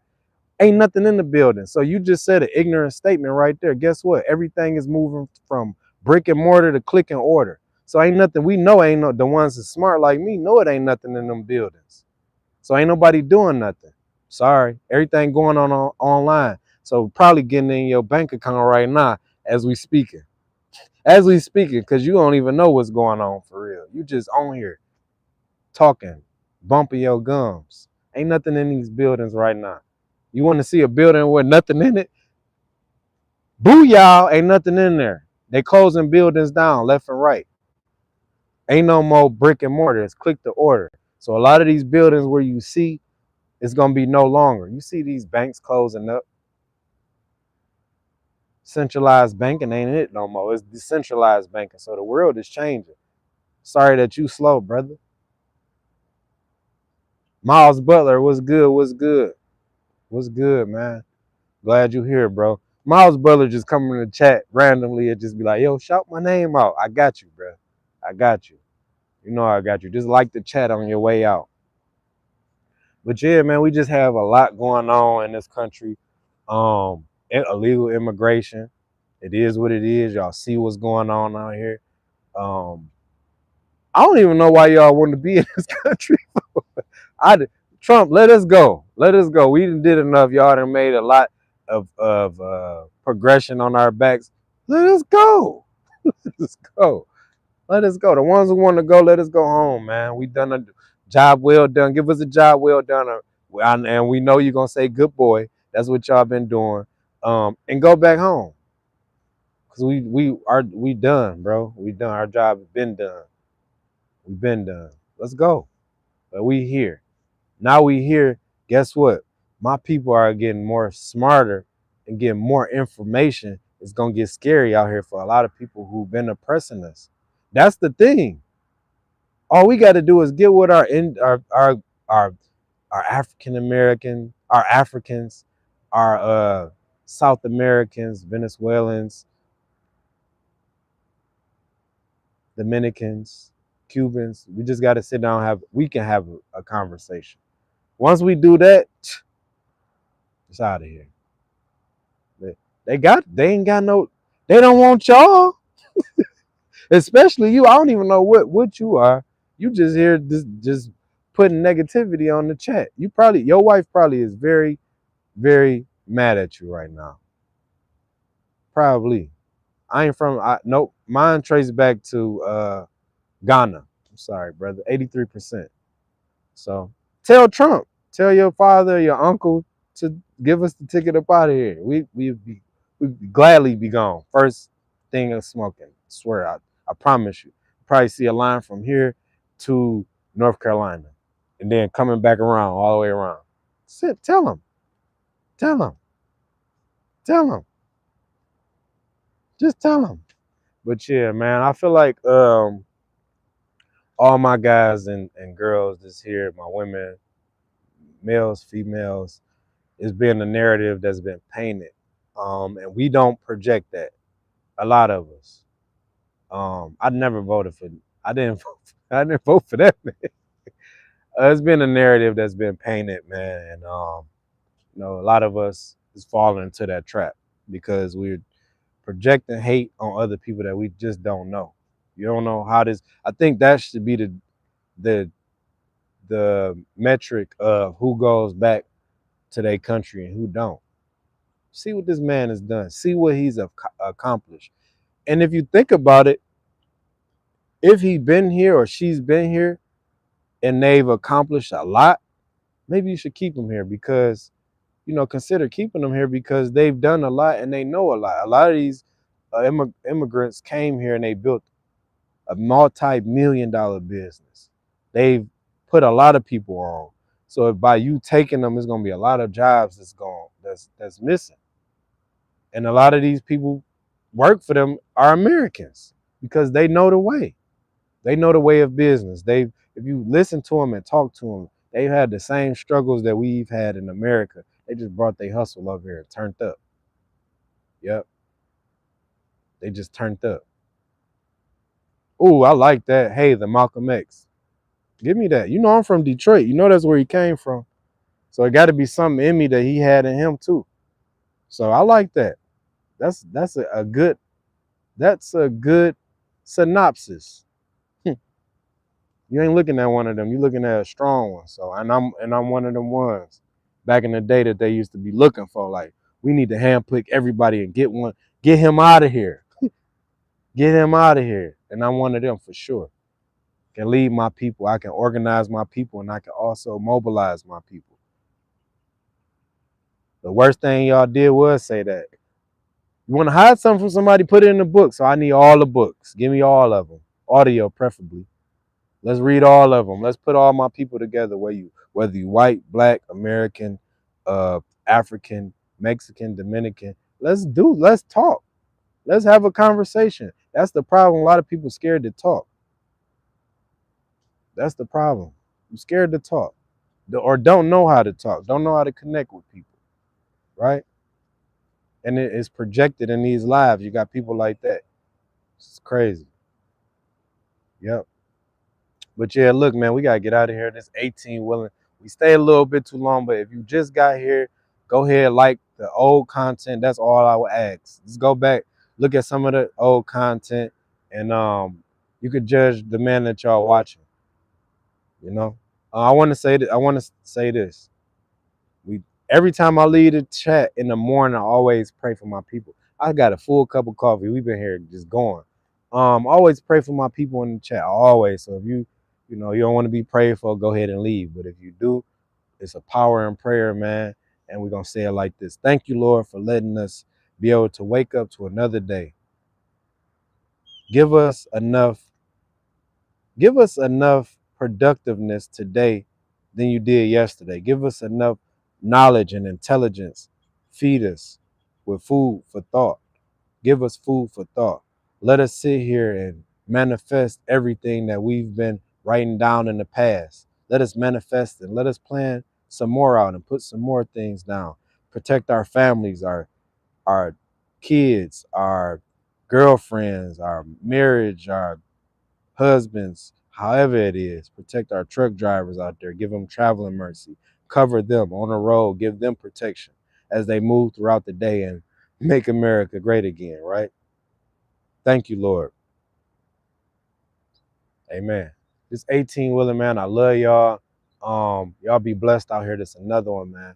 Ain't nothing in the building. So you just said an ignorant statement right there. Guess what? Everything is moving from brick and mortar to click and order. So ain't nothing. We know ain't no, the ones that smart like me know it ain't nothing in them buildings. So ain't nobody doing nothing. Sorry. Everything going on online. So probably getting in your bank account right now as we speaking. As we speaking, because you don't even know what's going on for real. You just on here talking, bumping your gums. Ain't nothing in these buildings right now. You want to see a building with nothing in it? Boo y'all, ain't nothing in there. They closing buildings down left and right. Ain't no more brick and mortar. It's click to order. So a lot of these buildings where you see, it's gonna be no longer. You see these banks closing up. Centralized banking ain't it no more. It's decentralized banking. So the world is changing. Sorry that you slow, brother. Miles Butler, what's good? What's good? What's good, man? Glad you here, bro. Miles Butler just come in the chat randomly and just be like, yo, shout my name out. I got you, bro. I got you. You know I got you. Just like the chat on your way out. But yeah, man, we just have a lot going on in this country. Illegal immigration. It is what it is. Y'all see what's going on out here. Um, I don't even know why y'all want to be in this country. Trump, let us go. Let us go. We did enough. Y'all done made a lot of progression on our backs. Let us go. Let us go. Let us go. The ones who want to go, let us go home, man. We done a job well done. Give us a job well done. And we know you're going to say good boy. That's what y'all been doing. And go back home. Because we done, bro. We done. Our job has been done. We've been done. Let's go. But we here. Now we here. Guess what? My people are getting more smarter and getting more information. It's going to get scary out here for a lot of people who've been oppressing us. That's the thing. All we got to do is get with our African American, our Africans, our South Americans, Venezuelans, Dominicans, Cubans. We just got to sit down we can have a conversation. Once we do that, it's out of here. They ain't got no, they don't want y'all. Especially you. I don't even know what you are. You just here just putting negativity on the chat. Your wife probably is very, very mad at you right now. Probably. Nope. Mine traced back to Ghana. I'm sorry, brother. 83%. So tell Trump, tell your father, your uncle to give us the ticket up out of here. We'd gladly be gone. First thing of smoking. Swear, I promise you. Probably see a line from here to North Carolina, and then coming back around all the way around. Tell him, tell him, tell him. Just tell him. But yeah, man, I feel like all my guys and girls this here, my women, males, females, it's been a narrative that's been painted. And we don't project that. A lot of us. I never voted for I didn't vote for that, man. It's been a narrative that's been painted, man, and a lot of us is falling into that trap because we're projecting hate on other people that we just don't know. You don't know how this. I think that should be the the metric of who goes back to their country and who don't. See what this man has done. See what he's accomplished. And if you think about it, if he's been here or she's been here and they've accomplished a lot, maybe you should keep them here because, consider keeping them here because they've done a lot and they know a lot. A lot of these immigrants came here and they built a multi-million-dollar business. They've put a lot of people on. So if by you taking them, it's gonna be a lot of jobs that's missing. And a lot of these people work for them are Americans. because they know the way. They know the way of business. If you listen to them and talk to them, they've had the same struggles that we've had in America. They just brought their hustle up here and turned up. Yep, they just turned up. Ooh, I like that. Hey, the Malcolm X. Give me that. You know I'm from Detroit. You know that's where he came from. So it got to be something in me that he had in him too. So I like that. That's a good that's a good synopsis. You ain't looking at one of them. You looking at a strong one. So and I'm one of them ones back in the day that they used to be looking for. Like we need to handpick everybody and get him out of here, get him out of here. And I'm one of them for sure. Can lead my people. I can organize my people, and I can also mobilize my people. The worst thing y'all did was say that. You want to hide something from somebody, put it in the book. So I need all the books. Give me all of them, audio preferably. Let's read all of them. Let's put all my people together. Whether you white, black, American, African, Mexican, Dominican. Let's talk. Let's have a conversation. That's the problem. A lot of people scared to talk. That's the problem. You're scared to talk. Or don't know how to talk. Don't know how to connect with people. Right? And it is projected in these lives. You got people like that. It's crazy. Yep. But yeah, look, man, we gotta get out of here. This 8TeenWilln. We stay a little bit too long, but if you just got here, go ahead, like the old content. That's all I would ask. Just go back, look at some of the old content, and you could judge the man that y'all watching. You know, I want to say that. I want to say this. We Every time I leave the chat in the morning, I always pray for my people. I got a full cup of coffee. We've been here just going. Always pray for my people in the chat. Always. So if you know, you don't want to be prayed for, go ahead and leave. But if you do, it's a power in prayer, man. And we're gonna say it like this. Thank you, Lord, for letting us be able to wake up to another day. Give us enough, give us enough productiveness today than you did yesterday. Give us enough knowledge and intelligence. Feed us with food for thought. Give us food for thought. Let us sit here and manifest everything that we've been writing down in the past. Let us manifest and let us plan some more out and put some more things down. Protect our families, our kids, our girlfriends, our marriage, our husbands, however it is. Protect our truck drivers out there. Give them traveling mercy. Cover them on the road. Give them protection as they move throughout the day and make America great again, right? Thank you, Lord. Amen. This 8TeenWilln, man. I love y'all. Y'all be blessed out here. This another one, man.